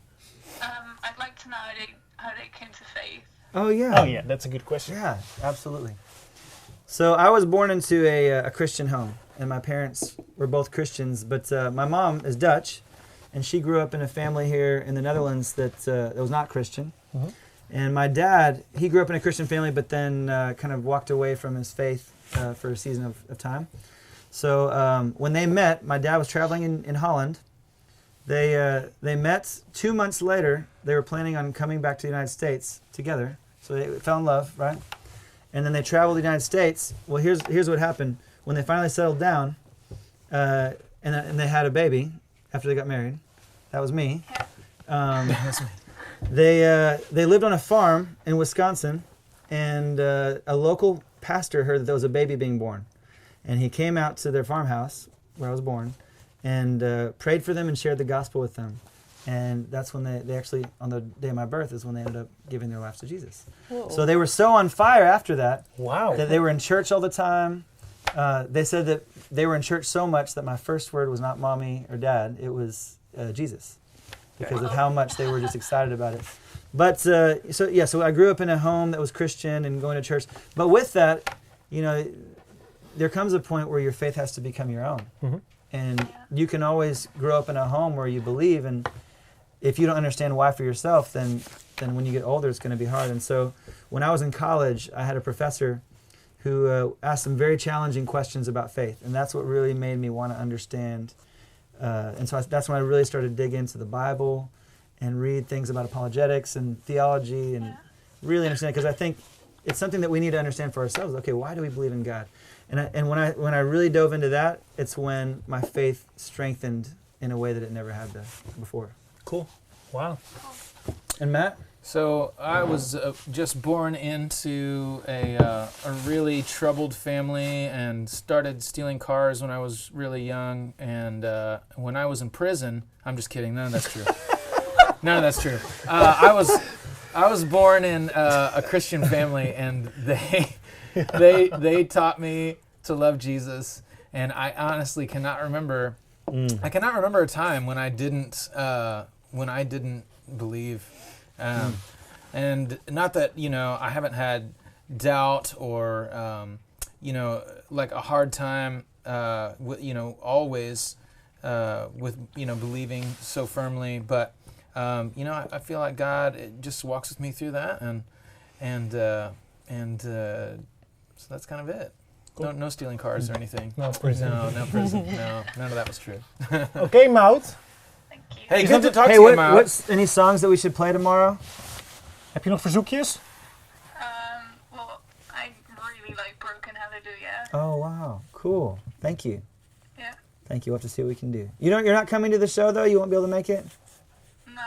I'd like to know how they came to faith. Oh yeah. Oh yeah, that's a good question. Yeah, absolutely. So I was born into a Christian home, and my parents were both Christians, but my mom is Dutch, and she grew up in a family here in the Netherlands that was not Christian. Mhm. And my dad, he grew up in a Christian family, but then kind of walked away from his faith for a season of time. So when they met, my dad was traveling in Holland. They met 2 months later. They were planning on coming back to the United States together. So they fell in love, right? And then they traveled to the United States. Well, here's what happened. When they finally settled down, and they had a baby after they got married. That was me. They lived on a farm in Wisconsin, and a local pastor heard that there was a baby being born. And he came out to their farmhouse, where I was born, and prayed for them and shared the gospel with them. And that's when they actually, on the day of my birth, is when they ended up giving their lives to Jesus. Whoa. So they were so on fire after that, Wow. that they were in church all the time. they said that they were in church so much that my first word was not mommy or dad, it was Jesus, because of how much they were just excited about it. But so I grew up in a home that was Christian and going to church. But with that, there comes a point where your faith has to become your own. Mm-hmm. And you can always grow up in a home where you believe, and if you don't understand why for yourself, then when you get older, it's going to be hard. And so when I was in college, I had a professor who asked some very challenging questions about faith, and that's what really made me want to understand. And so that's when I really started to dig into the Bible and read things about apologetics and theology and really understand, because I think it's something that we need to understand for ourselves. Okay, why do we believe in God? And when I really dove into that, it's when my faith strengthened in a way that it never had before. Cool. Wow. And Matt? So I was just born into a really troubled family and started stealing cars when I was really young. And when I was in prison, I'm just kidding. None of that's true. None of that's true. I was born in a Christian family, and they taught me to love Jesus. And I honestly cannot remember. I cannot remember a time when I didn't believe. And not that, I haven't had doubt or, like a hard time, always with, believing so firmly. But, I feel like God just walks with me through that. And so that's kind of it. Cool. No stealing cars or anything. No prison. No prison. No, none of that was true. Okay, Maud. Thank you. Hey, good to talk to you, Maud. What's any songs that we should play tomorrow? Heb je nog verzoekjes? Well, I really like Broken Hallelujah. Oh, wow. Cool. Thank you. Yeah. Thank you. We'll have to see what we can do. You're not coming to the show, though? You won't be able to make it? No.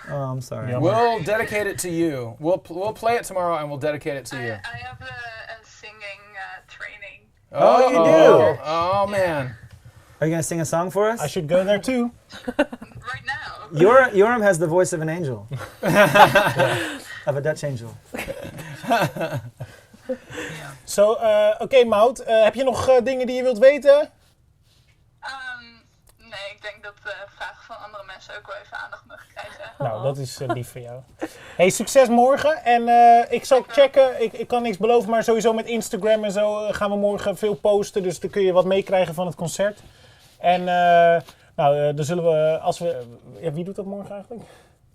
Oh, I'm sorry. Yeah. We'll dedicate it to you. We'll play it tomorrow, and we'll dedicate it to you. I have a singing training. Oh, you do? Oh, man. Are you going to sing a song for us? I should go there too. Right now. Yoram has the voice of an angel. Of a Dutch angel. So, oké, Maud. Heb je nog dingen die je wilt weten? Nee, ik denk dat vragen van andere mensen ook wel even aandacht mogen krijgen. Nou, dat is lief van jou. Hey, succes morgen. En ik zal checken. Ik kan niks beloven, maar sowieso met Instagram en zo gaan we morgen veel posten. Dus dan kun je wat meekrijgen van het concert. En dan zullen we, als we... Ja, wie doet dat morgen eigenlijk?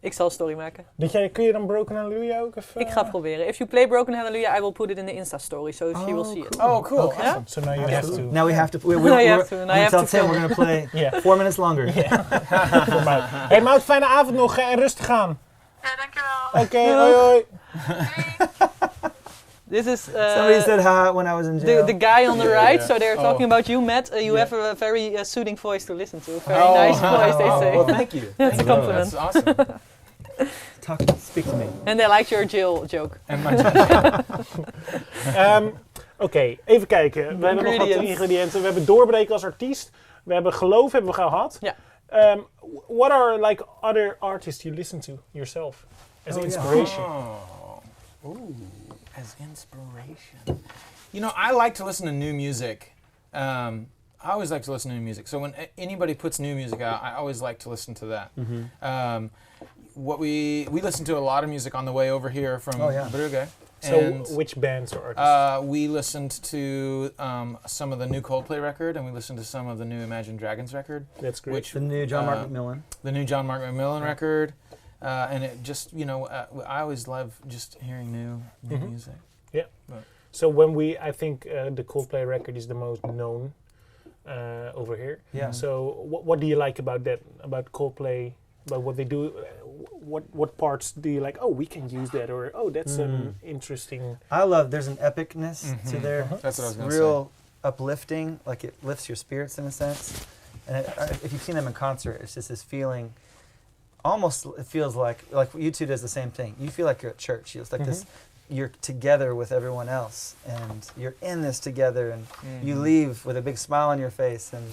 Ik zal een story maken. Kun je dan Broken Hallelujah ook even... Ik ga het proberen. If you play Broken Hallelujah, I will put it in the Insta story, so you will see it. Oh, cool. Okay. Yeah? So now you have to... Now we have to... Now you have to. I'm Now you going have to tell to Tim we're going to play 4 minutes longer. Voor Maud. Hey Maud, fijne avond nog en rustig aan. Ja, dankjewel. Oké, hoi hoi. This is Somebody said hi when I was in jail. the guy on the right, yeah. so they're talking about you, Matt. You have a very soothing voice to listen to. Very nice voice, they say. Well, thank you. That's a compliment. That's awesome. Speak to me. And they liked your jail joke. And my Oké, even kijken. We hebben nog wat Ingredients. ingrediënten. We hebben doorbreken als artiest. We hebben geloof hebben we gehad. Ja. What are like other artists you listen to yourself as inspiration? Ooh, as inspiration. I like to listen to new music. I always like to listen to new music. So when anybody puts new music out, I always like to listen to that. Mm-hmm. We listen to a lot of music on the way over here from Brugge. So which bands or artists? We listened to some of the new Coldplay record, and we listened to some of the new Imagine Dragons record. That's great. The new John Mark McMillan. The new John Mark McMillan record. And it just, I always love just hearing new music. Yeah. But. So I think the Coldplay record is the most known over here. Yeah. So what do you like about that, about Coldplay, about what they do? What parts do you like? Oh, we can use that, or oh, that's an interesting. There's an epicness to their. That's what I was going to real uplifting, like it lifts your spirits in a sense. And if you've seen them in concert, it's just this feeling. Almost, it feels like U2 does the same thing. You feel like you're at church. It's like this. You're together with everyone else, and you're in this together, and you leave with a big smile on your face, and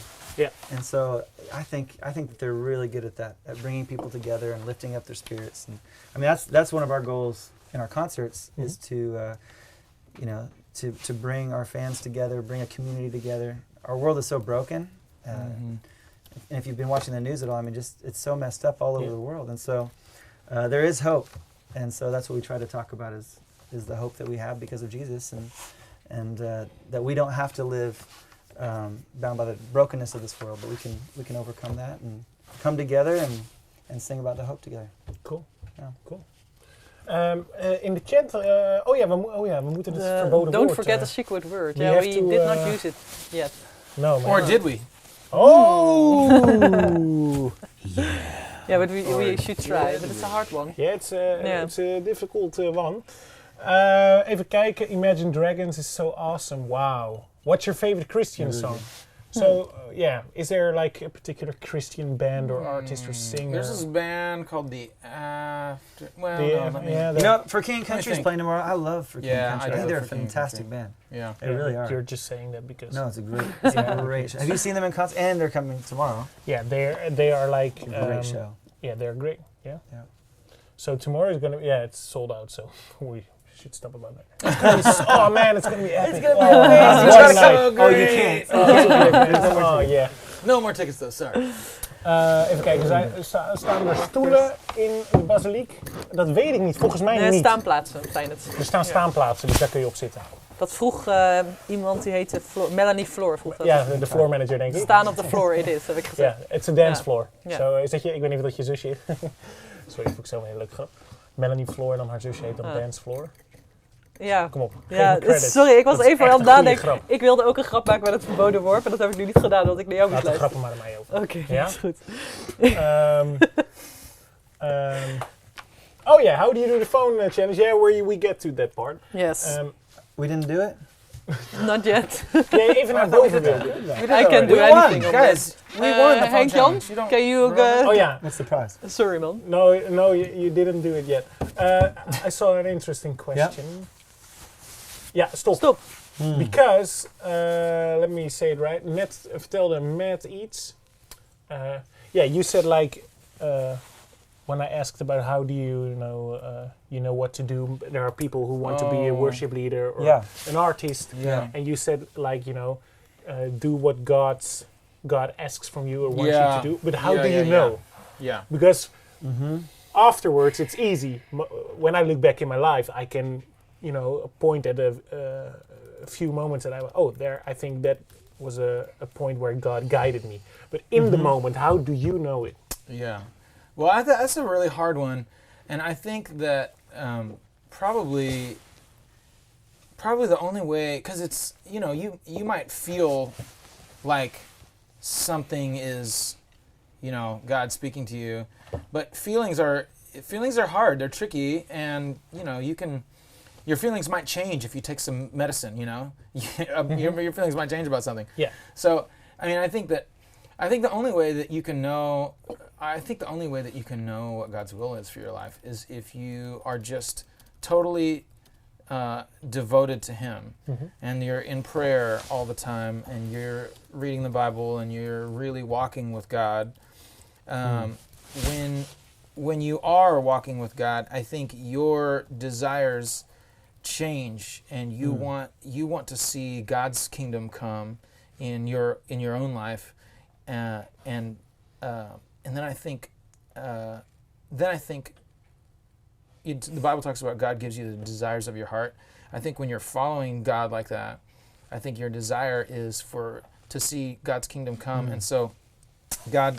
and so I think that they're really good at that, at bringing people together and lifting up their spirits. And I mean that's one of our goals in our concerts is to to bring our fans together, bring a community together. Our world is so broken. And if you've been watching the news at all, I mean, just it's so messed up all over the world. And so there is hope. And so that's what we try to talk about is the hope that we have because of Jesus, and that we don't have to live bound by the brokenness of this world, but we can overcome that and come together and sing about the hope together. Cool. Ja. Cool. In de chat, we moeten het verboden Don't woord... forget the secret word. we Yeah, have we to, did not use it yet. No, man. Or did we? Oh! Yeah, but we should try. But it's a hard one. Yeah, it's a difficult one. Even kijken. Imagine Dragons is so awesome. Wow. What's your favorite Christian song? So, is there like a particular Christian band or artist or singer? There's this band called the After... Well, For King Country's playing tomorrow. I love For King Country. I think they're a fantastic band. Yeah. They really are. You're just saying that because... No, it's a great show. Have you seen them in concert? And they're coming tomorrow. Yeah, they are like... A great show. Yeah, they're great. Yeah. Yeah. So tomorrow is going to... Yeah, it's sold out, so we should stop about that. It's gonna be, oh man, it's going to be epic. It's going to be amazing. It's one so night. great. Oh, you can't. Oh, yeah. No more tickets though, sorry. Even kijken, staan er stoelen in de basiliek? Dat weet ik niet, volgens mij Nee, niet. staanplaatsen zijn het. Er staan staanplaatsen, dus daar kun je op zitten. Dat vroeg iemand die heette Melanie Floor. Vroeg dat. Ja, de floor manager denk ik. Staan op de floor, it is, heb ik gezegd. Ja, it's a dance floor. Ja. Zo, is dat ik weet niet of dat je zusje is. Sorry, dat vond ik zo een hele leuke grap. Melanie Floor en dan haar zusje heet dan dance floor. Ja. Kom op, geef Ja, me credits. sorry, ik was Dat is even echt aan het een goede nadenken. grap. Ik wilde ook een grap maken met het verboden woord, maar dat heb ik nu niet gedaan, want ik naar jou moest Laat de luisteren. grappen maar naar mij over. Oké, Ja? dat is goed. Oh yeah, how do you do the phone challenge? Yeah, we get to that part. Yes, We didn't do it? not yet. Jij even naar boven wilde. I can do We anything won, on guys. We won the phone Henk Jan, challenge. You don't can you... remember? Oh yeah. What's the prize? Sorry man. No, you didn't do it yet. I saw an interesting question. Yeah, stop. Stop. Because, let me say it right, Matt vertelde Matt iets. You said like, when I asked about how do you know what to do, there are people who want to be a worship leader or an artist. Yeah. And you said like, do what God asks from you or wants you to do. But how do you know? Yeah. Because afterwards it's easy. When I look back in my life, I can, point at a few moments that I think that was a point where God guided me. But in the moment, how do you know it? Yeah. Well, that's a really hard one. And I think that probably the only way, because it's, you might feel like something is, God speaking to you, but feelings are hard, they're tricky, and, your feelings might change if you take some medicine, your feelings might change about something. Yeah. So, I think the only way that you can know what God's will is for your life is if you are just totally devoted to Him, and you're in prayer all the time, and you're reading the Bible, and you're really walking with God. When you are walking with God, I think your desires change, and you want to see God's kingdom come in your own life, and then I think the Bible talks about God gives you the desires of your heart. I think when you're following God like that, I think your desire is to see God's kingdom come, and so God,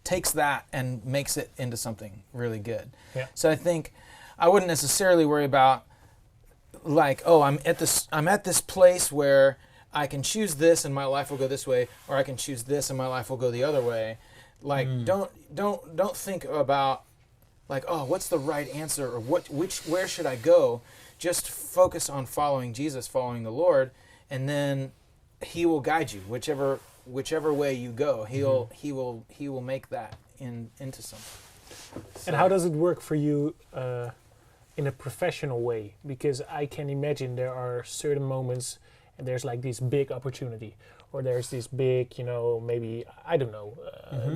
takes that and makes it into something really good. Yeah. So I think I wouldn't necessarily worry about like, I'm at this place where I can choose this and my life will go this way, or I can choose this and my life will go the other way. Like, don't think about like, what's the right answer, or where should I go? Just focus on following Jesus, following the Lord, and then He will guide you whichever way you go. He will make that into something. So. And how does it work for you in a professional way? Because I can imagine there are certain moments and there's like this big opportunity, or there's this big, maybe, I don't know,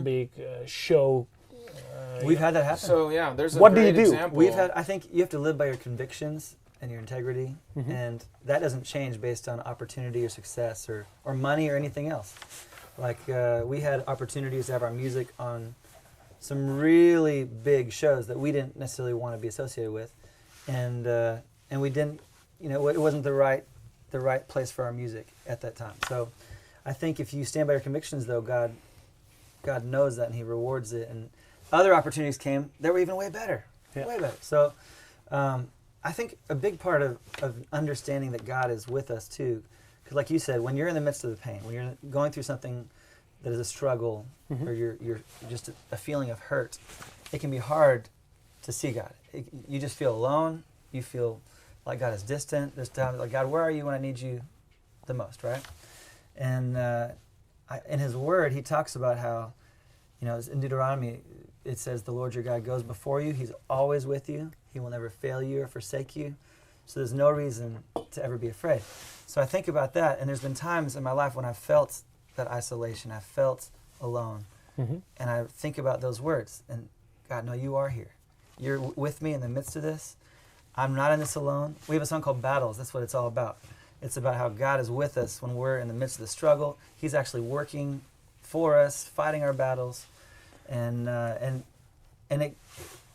big show. We've had that happen. So yeah, there's a What do great you do? example. I think you have to live by your convictions and your integrity, and that doesn't change based on opportunity or success or money or anything else. Like we had opportunities to have our music on some really big shows that we didn't necessarily want to be associated with, and we didn't, it wasn't the right place for our music at that time. So I think if you stand by your convictions, though, God knows that and He rewards it. And other opportunities came that were even way better, way better. So I think a big part of understanding that God is with us too, because like you said, when you're in the midst of the pain, when you're going through something that is a struggle, or you're just a feeling of hurt, it can be hard to see God. You just feel alone. You feel like God is distant. There's times like, God, where are you when I need you the most, right? And in His Word, He talks about how, in Deuteronomy, it says, the Lord your God goes before you. He's always with you. He will never fail you or forsake you. So there's no reason to ever be afraid. So I think about that, and there's been times in my life when I felt that isolation. I felt alone. And I think about those words, and God, no, you are here. You're with me in the midst of this. I'm not in this alone. We have a song called Battles. That's what it's all about. It's about how God is with us when we're in the midst of the struggle. He's actually working for us, fighting our battles, and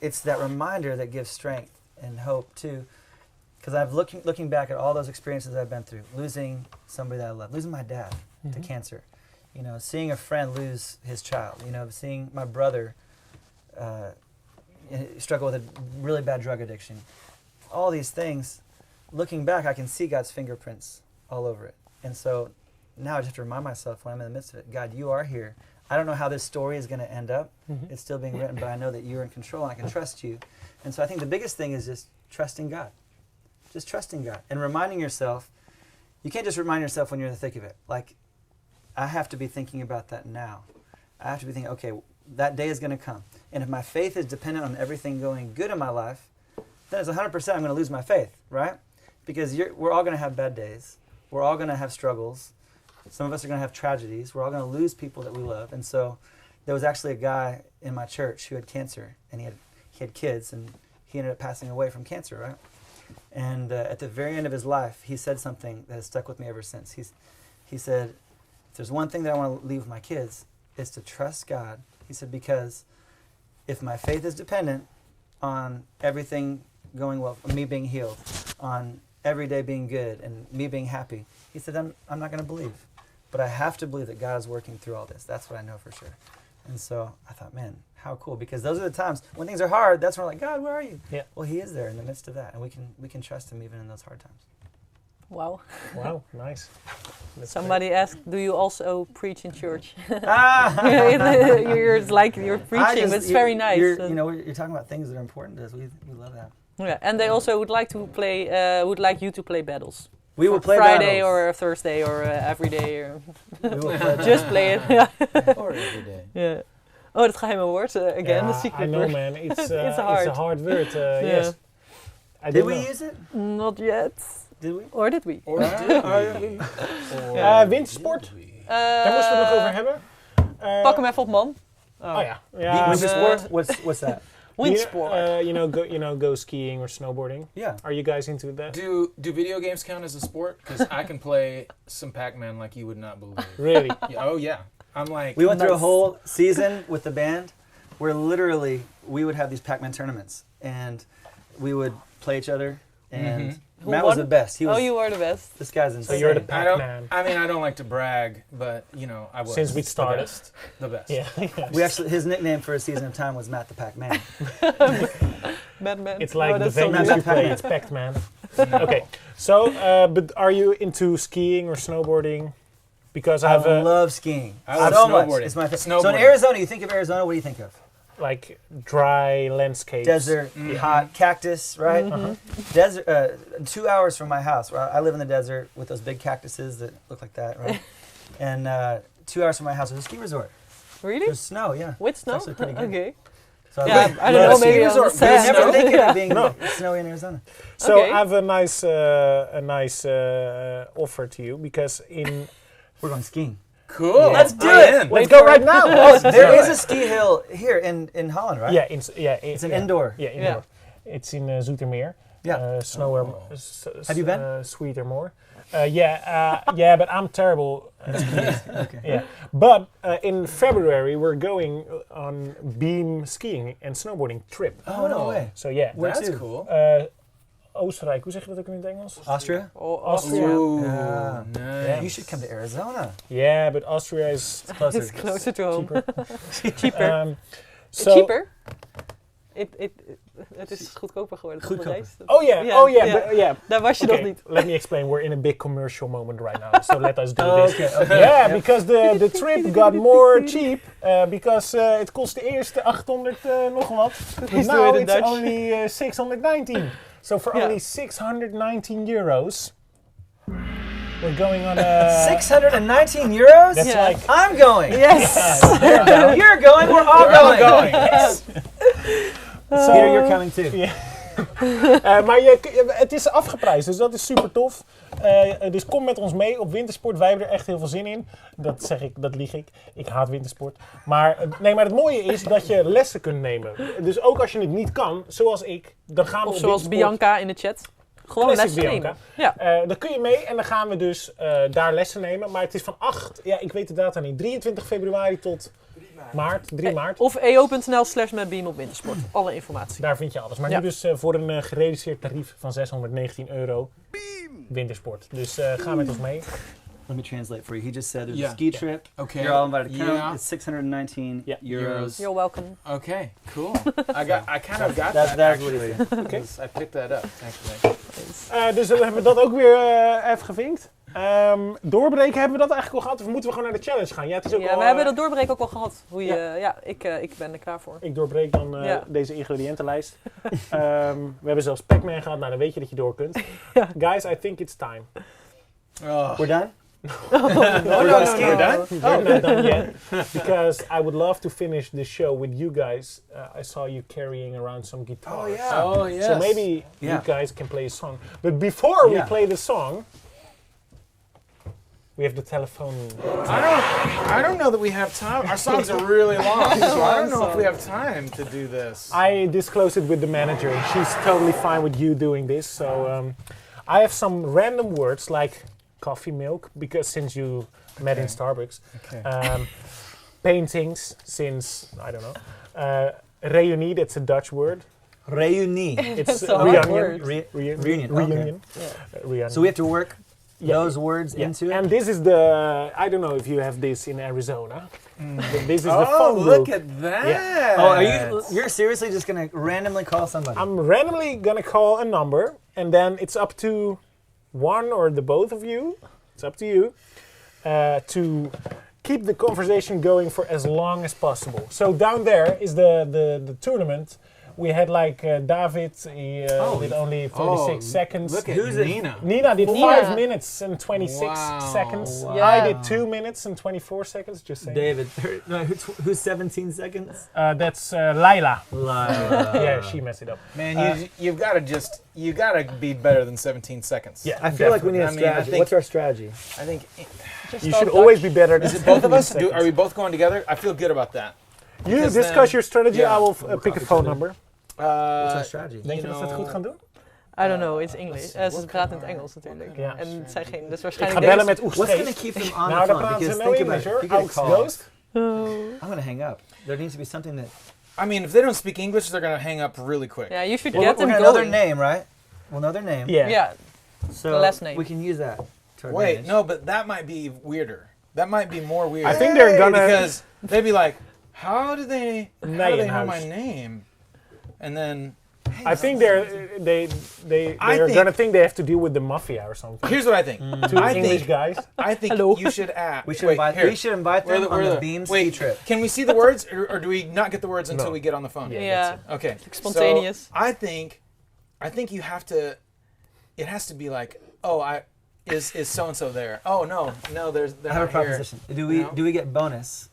it's that reminder that gives strength and hope too. Because I've looking back at all those experiences I've been through, losing somebody that I love, losing my dad to cancer, seeing a friend lose his child, seeing my brother struggle with a really bad drug addiction. All these things, looking back, I can see God's fingerprints all over it. And so now I just have to remind myself when I'm in the midst of it, God, you are here. I don't know how this story is going to end up. It's still being written, but I know that you're in control and I can trust you. And so I think the biggest thing is just trusting God. Just trusting God and reminding yourself. You can't just remind yourself when you're in the thick of it. Like, I have to be thinking about that now. I have to be thinking, okay, that day is going to come. And if my faith is dependent on everything going good in my life, then it's 100% I'm going to lose my faith, right? Because we're all going to have bad days. We're all going to have struggles. Some of us are going to have tragedies. We're all going to lose people that we love. And so there was actually a guy in my church who had cancer, and he had kids, and he ended up passing away from cancer, right? And at the very end of his life, he said something that has stuck with me ever since. He said, if there's one thing that I want to leave with my kids, it's to trust God. He said, because if my faith is dependent on everything going well, me being healed, on every day being good, and me being happy, he said, I'm not going to believe. But I have to believe that God is working through all this. That's what I know for sure. And so I thought, man, how cool. Because those are the times when things are hard, that's when we're like, God, where are you? Yeah. Well, He is there in the midst of that. And we can trust Him even in those hard times. Wow. Wow, nice. Somebody asked, do you also preach in church? You're preaching, but it's very nice. You're talking about things that are important to us. We love that. Yeah, and they also would like to play. Would like you to play battles. We will play Friday battles. or Thursday or every day. Or we will play just play it. Or every day. Yeah. Oh, dat geheime woord again. The secret I know, word. man. It's It's it's hard. a hard word. Yes. Did we use it? Not yet. Did we? Or did we? Or did we? Wintersport. Daar moesten we het nog over hebben. Pak hem even op, man. Oh ja. Wintersport? What's that? Windsport. Go skiing or snowboarding. Yeah. Are you guys into that? Do video games count as a sport? Because I can play some Pac-Man like you would not believe. Really? Oh yeah. I'm like. We went through a whole season with the band where literally we would have these Pac-Man tournaments and we would play each other and Matt was the best. He was, you are the best. This guy's insane. So you're the Pac-Man. I don't like to brag, but I was. Since we started. The best. Yeah. We actually, his nickname for a season of time was Matt the Pac-Man. Madman. It's like the so venues weird. you play, it's Pac-Man. Okay. So, but are you into skiing or snowboarding? Because I love skiing. I love so snowboarding. much. It's my favorite. Snowboarding. So in Arizona, you think of Arizona, what do you think of? like dry landscapes. Desert, hot, cactus, right? Desert. 2 hours from my house. I live in the desert with those big cactuses that look like that, right? And 2 hours from my house is a ski resort. Really? There's snow, yeah. With snow? It's actually pretty good. Okay. So Yeah, I don't know, maybe on the I sand. never think of Yeah. it being snowy in Arizona. So Okay. I have a nice offer to you because We're going skiing. Cool. Yeah. Let's do it. it. let's go right now. There is a ski hill here in Holland, right? Yeah, It's an indoor. Yeah, indoor. It's in Zoetermeer. Yeah. Snow Have you been? Sweeter more. Yeah, but I'm terrible. Okay. Yeah, but in February we're going on beam skiing and snowboarding trip. Oh, no way. So yeah, Where That's to? cool. Oostenrijk. Hoe zeg je dat ook in het Engels? Austria? Austria. Ooh, Yeah. nice. You should come to Arizona. Yeah, but Austria is Closer. It's closer to home. cheaper. Cheaper. So, Cheaper? Het is goedkoper geworden. toch, de Goedkoper. reis? Oh yeah, Ja, ja. but, yeah. Daar was je Okay, nog niet. let me explain. We're in a big commercial moment right now, so let us do this. Okay. Yeah, Yep. because the trip got more cheap because it kostte eerst 800 nog wat. But Please do now it in it's Dutch. only 619. So for Yeah. only 619 euros, we're going on a... 619 euros? That's Yeah. like... I'm going. Yes! You're going. We're all We're going. all going. Yes. So, Peter, you're coming too. Yeah. Maar het is afgeprijsd, dus dat is super tof. Dus kom met ons mee op wintersport. Wij hebben er echt heel veel zin in. Dat zeg ik, dat lieg ik. Ik haat wintersport. Maar het mooie is dat je lessen kunt nemen. Dus ook als je het niet kan, zoals ik, dan gaan we Of op zoals wintersport. Bianca in de chat. Gewoon Classic lessen Bianca. nemen. Ja. Dan kun je mee en dan gaan we dus daar lessen nemen. Maar het is van 8, ja ik weet de data niet, 23 februari tot maart, 3 maart. Of eo.nl/metbeam op wintersport. Alle informatie. Daar vind je alles. Maar Ja. nu dus voor een gereduceerd tarief van €619. Wintersport. Dus ga met ons mee. Let me translate for you. He just said there's Yeah. a ski trip. Okay. You're all invited to come. Yeah. It's 619 Yeah. euros. You're welcome. Okay, cool. I kind of got That's that what he actually. said. Because I picked that up, actually. Dus dan hebben we dat ook weer even gevinkt. Doorbreken hebben we dat eigenlijk al gehad? Of moeten we gewoon naar de challenge gaan? Ja, het is ook Ja, al, we hebben dat doorbreken ook al gehad. Hoe je, Ja. ik ben er klaar voor. Ik doorbreek dan Ja. deze ingrediëntenlijst. We hebben zelfs Pac-Man gehad. Nou, dan weet je dat je door kunt. Ja. Guys, I think it's time. Oh. We're done? no, We're done? We're not done yet. Because I would love to finish the show with you guys. I saw you carrying around some guitars. Oh, yeah. Oh, yes. So maybe you guys can play a song. But before we play the song, we have the telephone. I don't know that we have time. Our songs are really long, so I don't know if we have time to do this. I disclosed it with the manager, and she's totally fine with you doing this. So I have some random words like coffee milk, because since you met in Starbucks. Okay. Paintings, since I don't know. Reunie, that's a Dutch word. Reunie. It's a hard reunion. word. Reunion. Reunion. Yeah. Reunion. So we have to work Yeah. those words into it? And this is the, I don't know if you have this in Arizona. But this is the Oh, phone look book. at that! Yeah. Oh, you're seriously just gonna randomly call somebody? I'm randomly gonna call a number, and then it's up to one or the both of you. It's up to you to keep the conversation going for as long as possible. So down there is the tournament. We had like David, he did only 36 seconds. Look at Who's it? Nina. Nina did Nina. 5 minutes and 26 Wow. seconds. Wow. Yeah. I did 2 minutes and 24 seconds, just saying. David. Who's 17 seconds? That's Laila. Lila. Yeah, she messed it up. Man, you gotta be better than 17 seconds. Yeah. I feel like we need a I mean, I strategy. think- What's our strategy? I think. You should always be better than Is it both of us? 17 Are we both going together? I feel good about that. You Because discuss then- your strategy, yeah. I will pick a phone number. What's our strategy? Denk je dat ze het goed gaan doen? I don't know, it's English. Ze praten in het Engels natuurlijk. Ja. En het zijn geen, dus Ik ga waarschijnlijk bellen deze- met What's gonna Oegstgeest. keep them on Nou, the dan phone? praten Because ze no think about English it. hoor. If you get a call, Ghost. I'm gonna hang up. There needs to be something that. I mean, if they don't speak English, they're gonna hang up really quick. Yeah, you should Well, get we're them gonna know their going. name, right? We'll know their name. Yeah. Yeah, So the last name. we can use that. To our Wait, advantage. no, but that might be weirder. That might be more weird. I think they're gonna. because they'd be like, how do they know my Nijenhuis. name? And then I think they're gonna think they have to deal with the mafia or something. here's what I think. Two I English think guys. I think Hello. you should ask. We should wait, invite. here. We should invite them on the Beam ski wait, trip. Can we see the words, or do we not get the words until No. we get on the phone? Yeah. Okay. Spontaneous. So I think you have to. It has to be like, oh, is so and so there? Oh no, they're I have a not here. proposition. Do know? we get bonus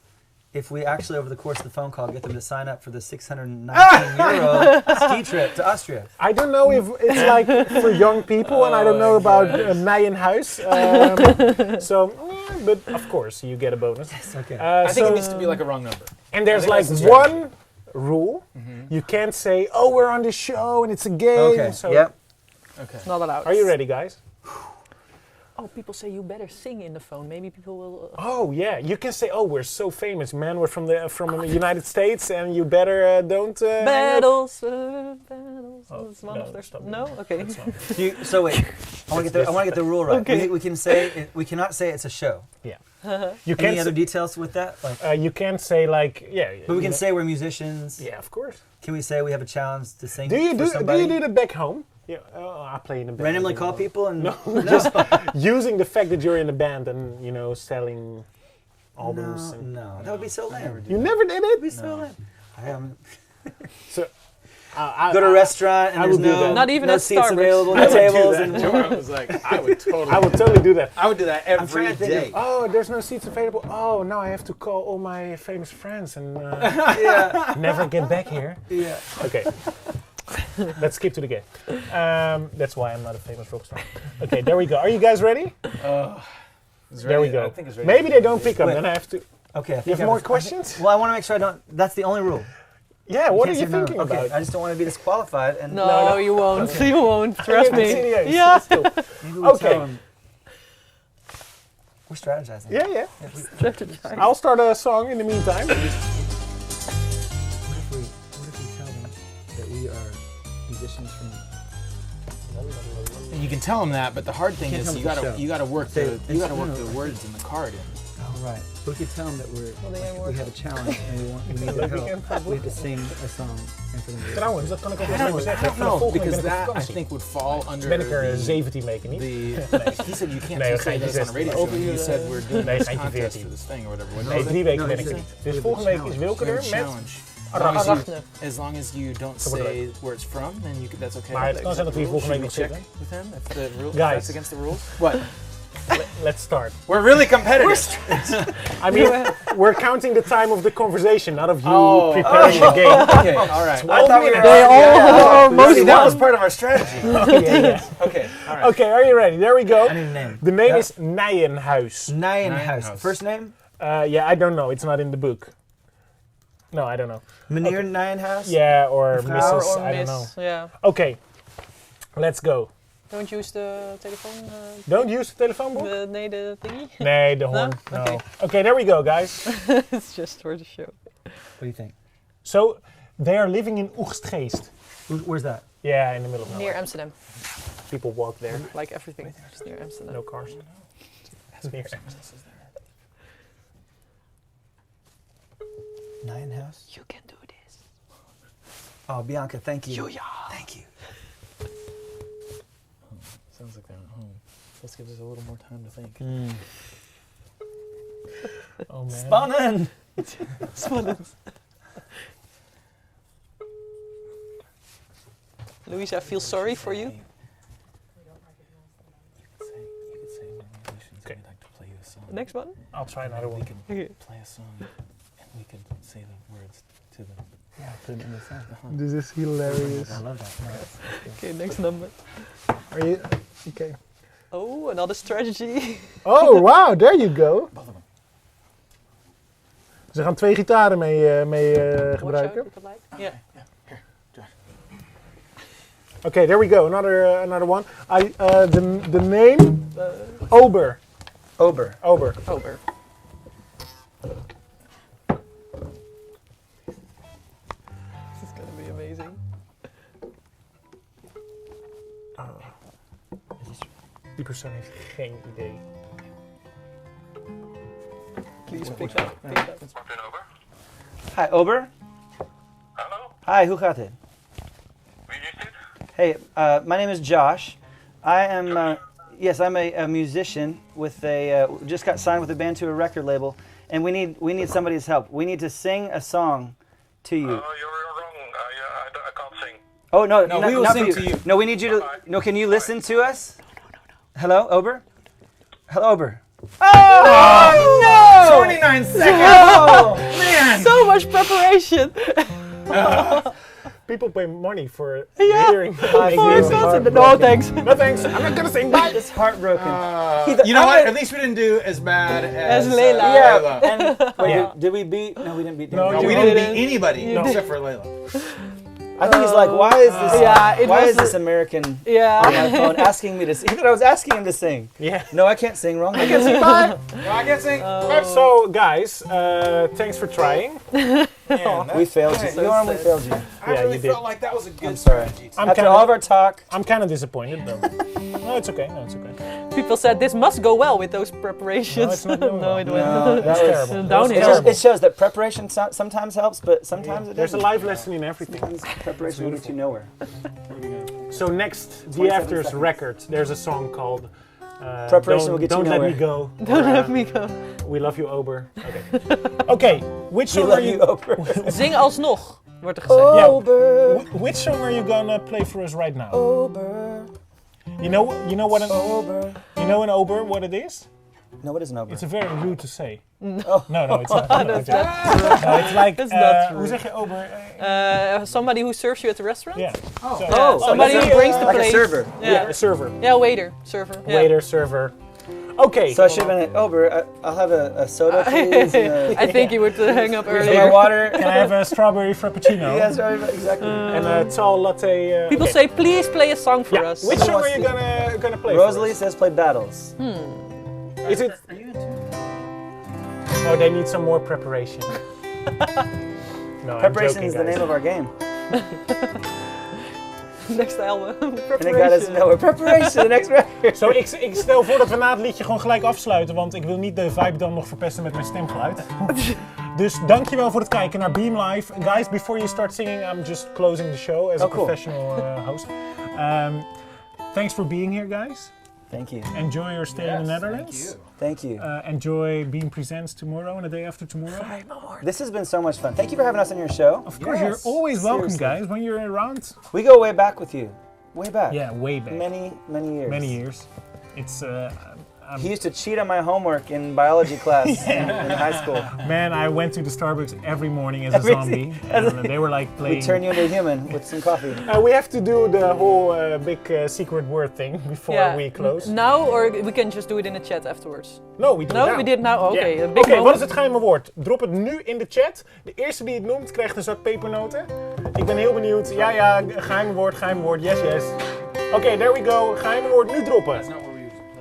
if we actually over the course of the phone call get them to sign up for the 619 euro ski trip to Austria? I don't know if it's like for young people, and I don't know about Nijenhuis. But of course you get a bonus. Okay. I think it needs to be like a wrong number. And there's I think like that's the strategy. one rule. You can't say, "Oh, we're on this show and it's a game." Okay. So Yep. Okay. It's not allowed. Are you ready, guys? Oh, people say you better sing in the phone. Maybe people will. Oh yeah, you can say, "Oh, we're so famous, man. We're from the United States, and you better don't." Battles. Oh, It's one no, of their. stop No. Okay. That's not- So wait, I want to get the rule right. Okay. We can say we cannot say it's a show. You Any can. other details with that? Like, You can say like, yeah. but we you can know- say we're musicians. Yeah, of course. Can we say we have a challenge to sing? Do you for do somebody? you do that back home? Yeah. Oh, I play in a band. Randomly call people and Just using the fact that you're in a band and selling albums. No, and no, that would be so lame. You never did it. Be so lame. I am. So, I Go to a restaurant and I there's would do no that. Not even no at seats Starbucks. available, I no would do tables, that. and Joanne was like, I would totally. I would totally do that. I would do that trying every to think day. Oh, there's no seats available. Oh, now I have to call all my famous friends and yeah, never get back here. yeah. Okay. Let's skip to the game. That's why I'm not a famous rock star. Okay, there we go. Are you guys ready? There we go. I think it's ready. Maybe they don't pick up, Wait. then I have to. Okay. I You think have I more questions? Well, I want to make sure I don't. That's the only rule. Yeah, what are Can't you say no. thinking Okay, about? I just don't want to be disqualified. And No, you won't. You won't. Trust me. Serieus, Yeah. still. maybe we Okay. tell them. We're strategizing. Yeah, yeah. Strategize. I'll start a song in the meantime. What if we tell them that we are musicians from? And you can tell them that, but the hard thing Can't is tell you them gotta the show. you gotta work Say the you gotta work no. the words in the card in. Oh right. We could tell them that they we have a challenge and we need their help. We have to sing a song and for them to Trouwens, dat kan ik ook I wel don't, zeggen. I don't know Volgende because week ben ik op that I vakantie. think would fall under Ben ik er the, 17 weken niet? he said you can't Nee, just say geen this on a radio show. Open You your- said we're doing Nee, this geen contest 14. for this thing or whatever. What Nee, is it? 3 weken No, ben he ik er said- niet. Dus we volgende week is challenge. Wilke We're er met... challenge. Arachne. As long as you don't Dat wordt say where it's from, then you can, that's okay. Maar het kan zijn dat we hier volgende week nog check zitten. with him if the rule Guys. that's against the rules. What? Let's start. We're really competitive. I mean, we're counting the time of the conversation, not of you Oh. preparing the game. Okay, all right. I thought we were They all Mostly most that was done. part of our strategy. Yeah. Okay, all right. Okay, are you ready? There we go. I need a name. The name Yeah. is Nijenhuis. Nijenhuis. Nijenhuis. First name? Yeah, I don't know. It's not in the book. No, I don't know. Meneer Nijenhuis? Yeah, or Mevrouw Mrs. Or I don't know. miss. Yeah. Okay, let's go. Don't use the telephone. Don't use the telephone book? Nee, the thingy. Nee, the horn. No? No. Okay. Okay, there we go, guys. It's just for the show. What do you think? So, they are living in Oegstgeest. Where's that? Yeah, in the middle of Near nowhere. Amsterdam. People walk there. Like everything. Just near Amsterdam. No cars. Near Nijenhuis? You can do this. Oh, Bianca, thank you. Julia. Thank you. Sounds like they're at home. Let's give us a little more time to think. Oh man. Spannend! Spannend. Louisa, I feel sorry for you. You could say we're musicians Okay. and we'd like to play you a song. Next button. I'll try another We one. can Okay. play a song and we can say the words to them. Yeah, put it in the song. This is hilarious. I love that. Okay, next number. Are you okay? Oh, another strategy. Oh wow, there you go. Both of them. Ze gaan 2 gitaren mee gebruiken. Yeah. Okay, there we go. Another one. The name Ober. Ober. Ober. Over. This is gonna be amazing. Die persoon heeft geen idee. Please pick up. Pick up. Martin over. Hi, Ober. Hallo, Hi, hoe gaat het? wie is dit? Hey, my name is Josh. I am, yes, I'm a musician with just got signed with a band to a record label, and we need somebody's help. We need to sing a song to you. You're wrong. I can't sing. Oh no, No, not, we will not sing for to you. No, we need you to. Bye-bye. No, can you listen to us? Hello, Ober. Hello, Ober. Oh no! 29 seconds! Oh! Man! So much preparation. People pay money for Yeah. hearing. For For He's a concert. No, heartbroken. thanks. No thanks. I'm not gonna sing. Bye. It's heartbroken. You know what? At least we didn't do as bad as Layla. Yeah, Layla. and wait, Yeah. did we beat? No, we didn't beat. No, David. No, we You didn't didn't. beat anybody You except for Layla. I think he's like, why is this? Why is this American on my phone asking me to sing? He thought I was asking him to sing. Yeah. No, I can't sing. Wrong. I can sing bye. No, I can't sing. So, guys, thanks for trying. Man, We failed you. so We failed you. I Yeah, really you did. felt like that was a good I'm sorry. strategy. After all of our talk, I'm kind of disappointed, though. No, it's okay. People said this must go well with those preparations. No, it's not going well. it No, went that was terrible. downhill. it shows that preparation sometimes helps, but sometimes it There's a doesn't. life lesson in everything. Sometimes preparation will get you nowhere. So next, the 27 Afters seconds. record, there's a song called Preparation will get you Don't Let nowhere. Me Go. Don't let me go. We Love You, Ober. Okay, which We song love are you, you... Oprah. Zing alsnog, wordt er gezegd. Yeah. Ober, Which song are you gonna play for us right now? Ober, You know what an Ober. Ober, what it is? No, what is an Ober? It's a very rude to say. Oh. No, it's not. No, it's like, That's not true. hoe zeg je Ober? Somebody who serves you at the restaurant? Yeah. Oh. So- Somebody that's who brings the like a plate. server. Yeah, a server. Yeah, waiter, server. Yeah. Waiter, server. Okay. So I should have been like, Ober, I'll have a soda, please. And I think you would hang up my earlier. water. Can I have a strawberry frappuccino? Yes, right, exactly. And a tall latte. People okay. say, please play a song for Yeah. us. Which song are you gonna play? Rosalie for us? says play battles. Is it? Oh, they need some more preparation. No, Preparation I'm joking, is the guys. name of our game. Next album. And it got us nowhere. Preparation, the next record. Zo, ik stel voor dat we na het liedje gewoon gelijk afsluiten, want ik wil niet de vibe dan nog verpesten met mijn stemgeluid. Dus dankjewel voor het kijken naar Beam Live. Guys, before you start singing, I'm just closing the show as a cool. professional host. Thanks for being here, guys. Thank you. Enjoy your stay in the Netherlands. Thank you. Enjoy Beam Presents tomorrow and the day after tomorrow. This has been so much fun. Thank you for having us on your show. Of course, Yes, you're always welcome, seriously. guys, when you're around. We go way back with you. Way back. Yeah, way back. Many years. Many years. It's He used to cheat on my homework in biology class in high school. man, I went to the Starbucks every morning as a Every- zombie, and they were like We playing. turn you into a human with some coffee. We have to do the whole big secret word thing before we close. Now, or we can just do it in the chat afterwards. No, we do No, now. we did now. Okay, Yeah. a big Oké, wat moment. is het geheime woord? Drop het nu in de chat. De eerste die het noemt krijgt een zak pepernoten. Ik ben heel benieuwd. Ja, geheime woord. Yes. Oké, there we go. Geheime woord nu droppen. That's not what we usually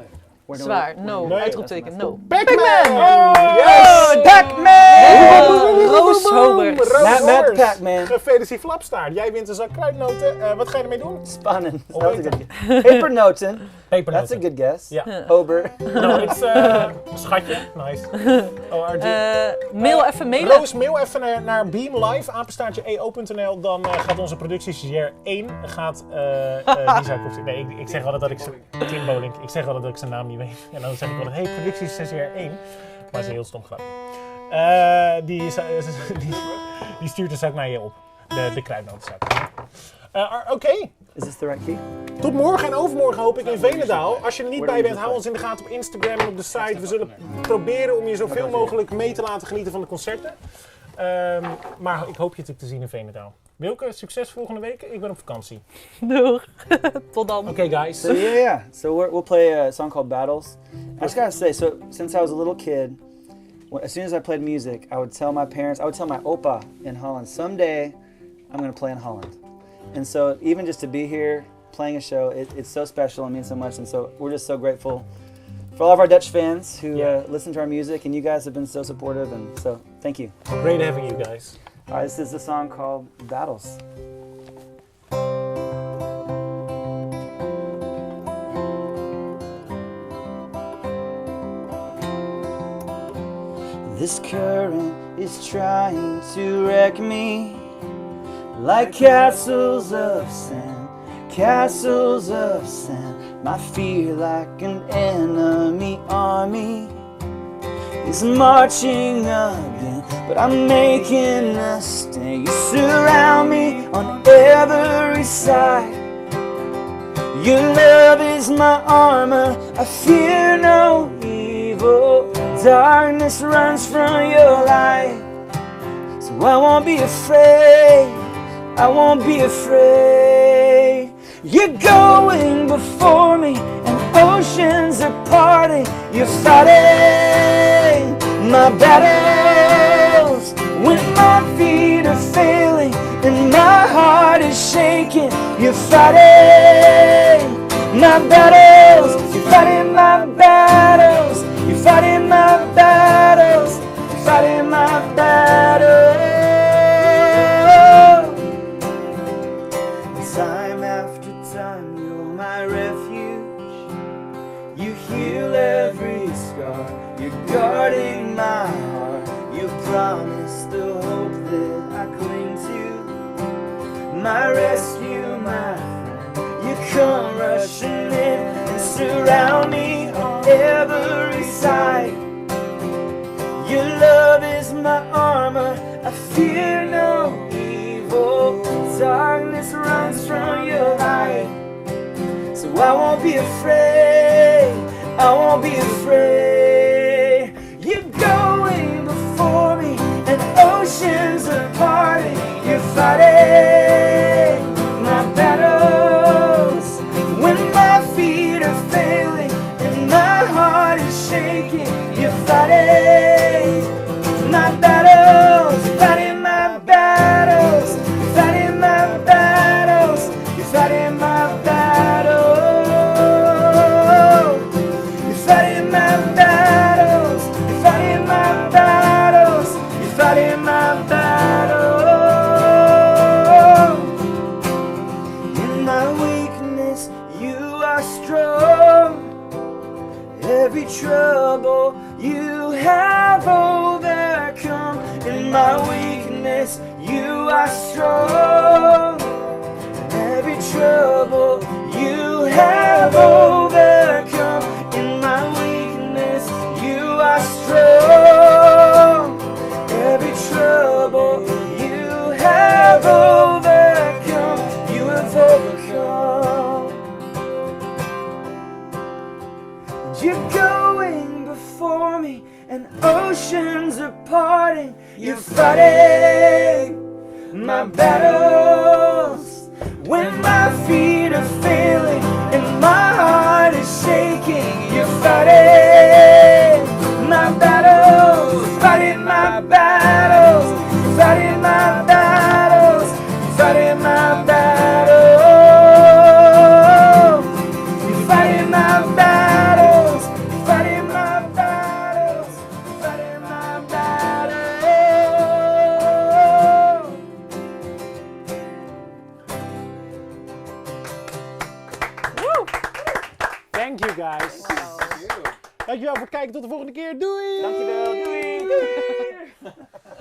play. Zwaar, no. Nee. Uitroepteken, no. Pac-Man! Yes! Pac-Man! Roos Hobert. Matt Pac-Man. Gefeliciteerd Flapstaart. Jij wint een zak kruidnoten. Wat ga je ermee doen? Spannen. Oh, That was a good guess. Papernoten. Pepernoten. That's a good guess. Ja. Ober. No, it's schatje. Nice. Oh, RG. Mail even mailen. Roos, mail even naar Beam Live, apenstaartje.eo.nl. Dan gaat onze productiestagiair 1 gaat, die zou ik opzetten. Nee, ik zeg wel dat ik zijn, Kim Bolink, ik zeg wel dat ik zijn naam niet weet. En dan zeg ik wel, hey, productiestagiair 1. Maar dat is een heel stom grap. Die stuurt de zak naar je op. De kruidnotenzak. Oké. Is this the right key? Tot morgen en overmorgen hoop ik in Venendaal. Als je er niet bij bent, hou ons in de gaten op Instagram en op de site. We zullen proberen om je zoveel mogelijk mee te laten genieten van de concerten. Maar ik hoop je natuurlijk te zien in Venendaal. Wilke, succes volgende week. Ik ben op vakantie. Doeg. Tot dan. Oké, guys. So yeah. So we'll play a song called Battles. I just gotta say, so since I was a little kid, as soon as I played music, I would tell my parents, I would tell my opa in Holland, someday I'm gonna play in Holland. And so even just to be here playing a show, it's so special and means so much. And so we're just so grateful for all of our Dutch fans who listen to our music, and you guys have been so supportive. And so thank you. Great having you guys. All right, this is a song called Battles. This current is trying to wreck me like castles of sand, castles of sand. My fear like an enemy army is marching again, but I'm making a stand. You surround me on every side. Your love is my armor, I fear no evil. Darkness runs from your light, so I won't be afraid, I won't be afraid. You're going before me and oceans are parting. You're fighting my battles when my feet are failing and my heart is shaking. You're fighting my battles. You're fighting my battles. You're fighting my battles. You're fighting my battles. Time after time, you're my refuge. You heal every scar. You're guarding my heart. You promise the hope that I cling to. My rescue, my friend. You come rushing in and surround me on every side. Your love is my armor. I fear no evil. Darkness runs from your light. So I won't be afraid. I won't be afraid. You're going before me and oceans are parting. You're fighting my battles. When my feet are failing and my heart is shaking, you're fighting my battles. You're fighting my battles. You're fighting my battles. You're fighting my battles. You're fighting my battles. You're fighting my battles. You're fighting my battles. In my weakness, you are strong. Every trouble you have overcome. In my weakness, you are strong. Every trouble you have overcome. In my weakness, you are strong. Every trouble you have overcome, you have overcome. You're going before me and oceans are parting. You're fighting my battles. When my feet are failing and my heart is shaking, you're fighting my battles. Fighting my battles. Fighting my battles. Fighting my battles. You're fighting my battles. Fighting my battles. Fighting my battles. Thank you guys. Dankjewel voor het kijken. Tot de volgende keer. Doei! Dankjewel. Doei.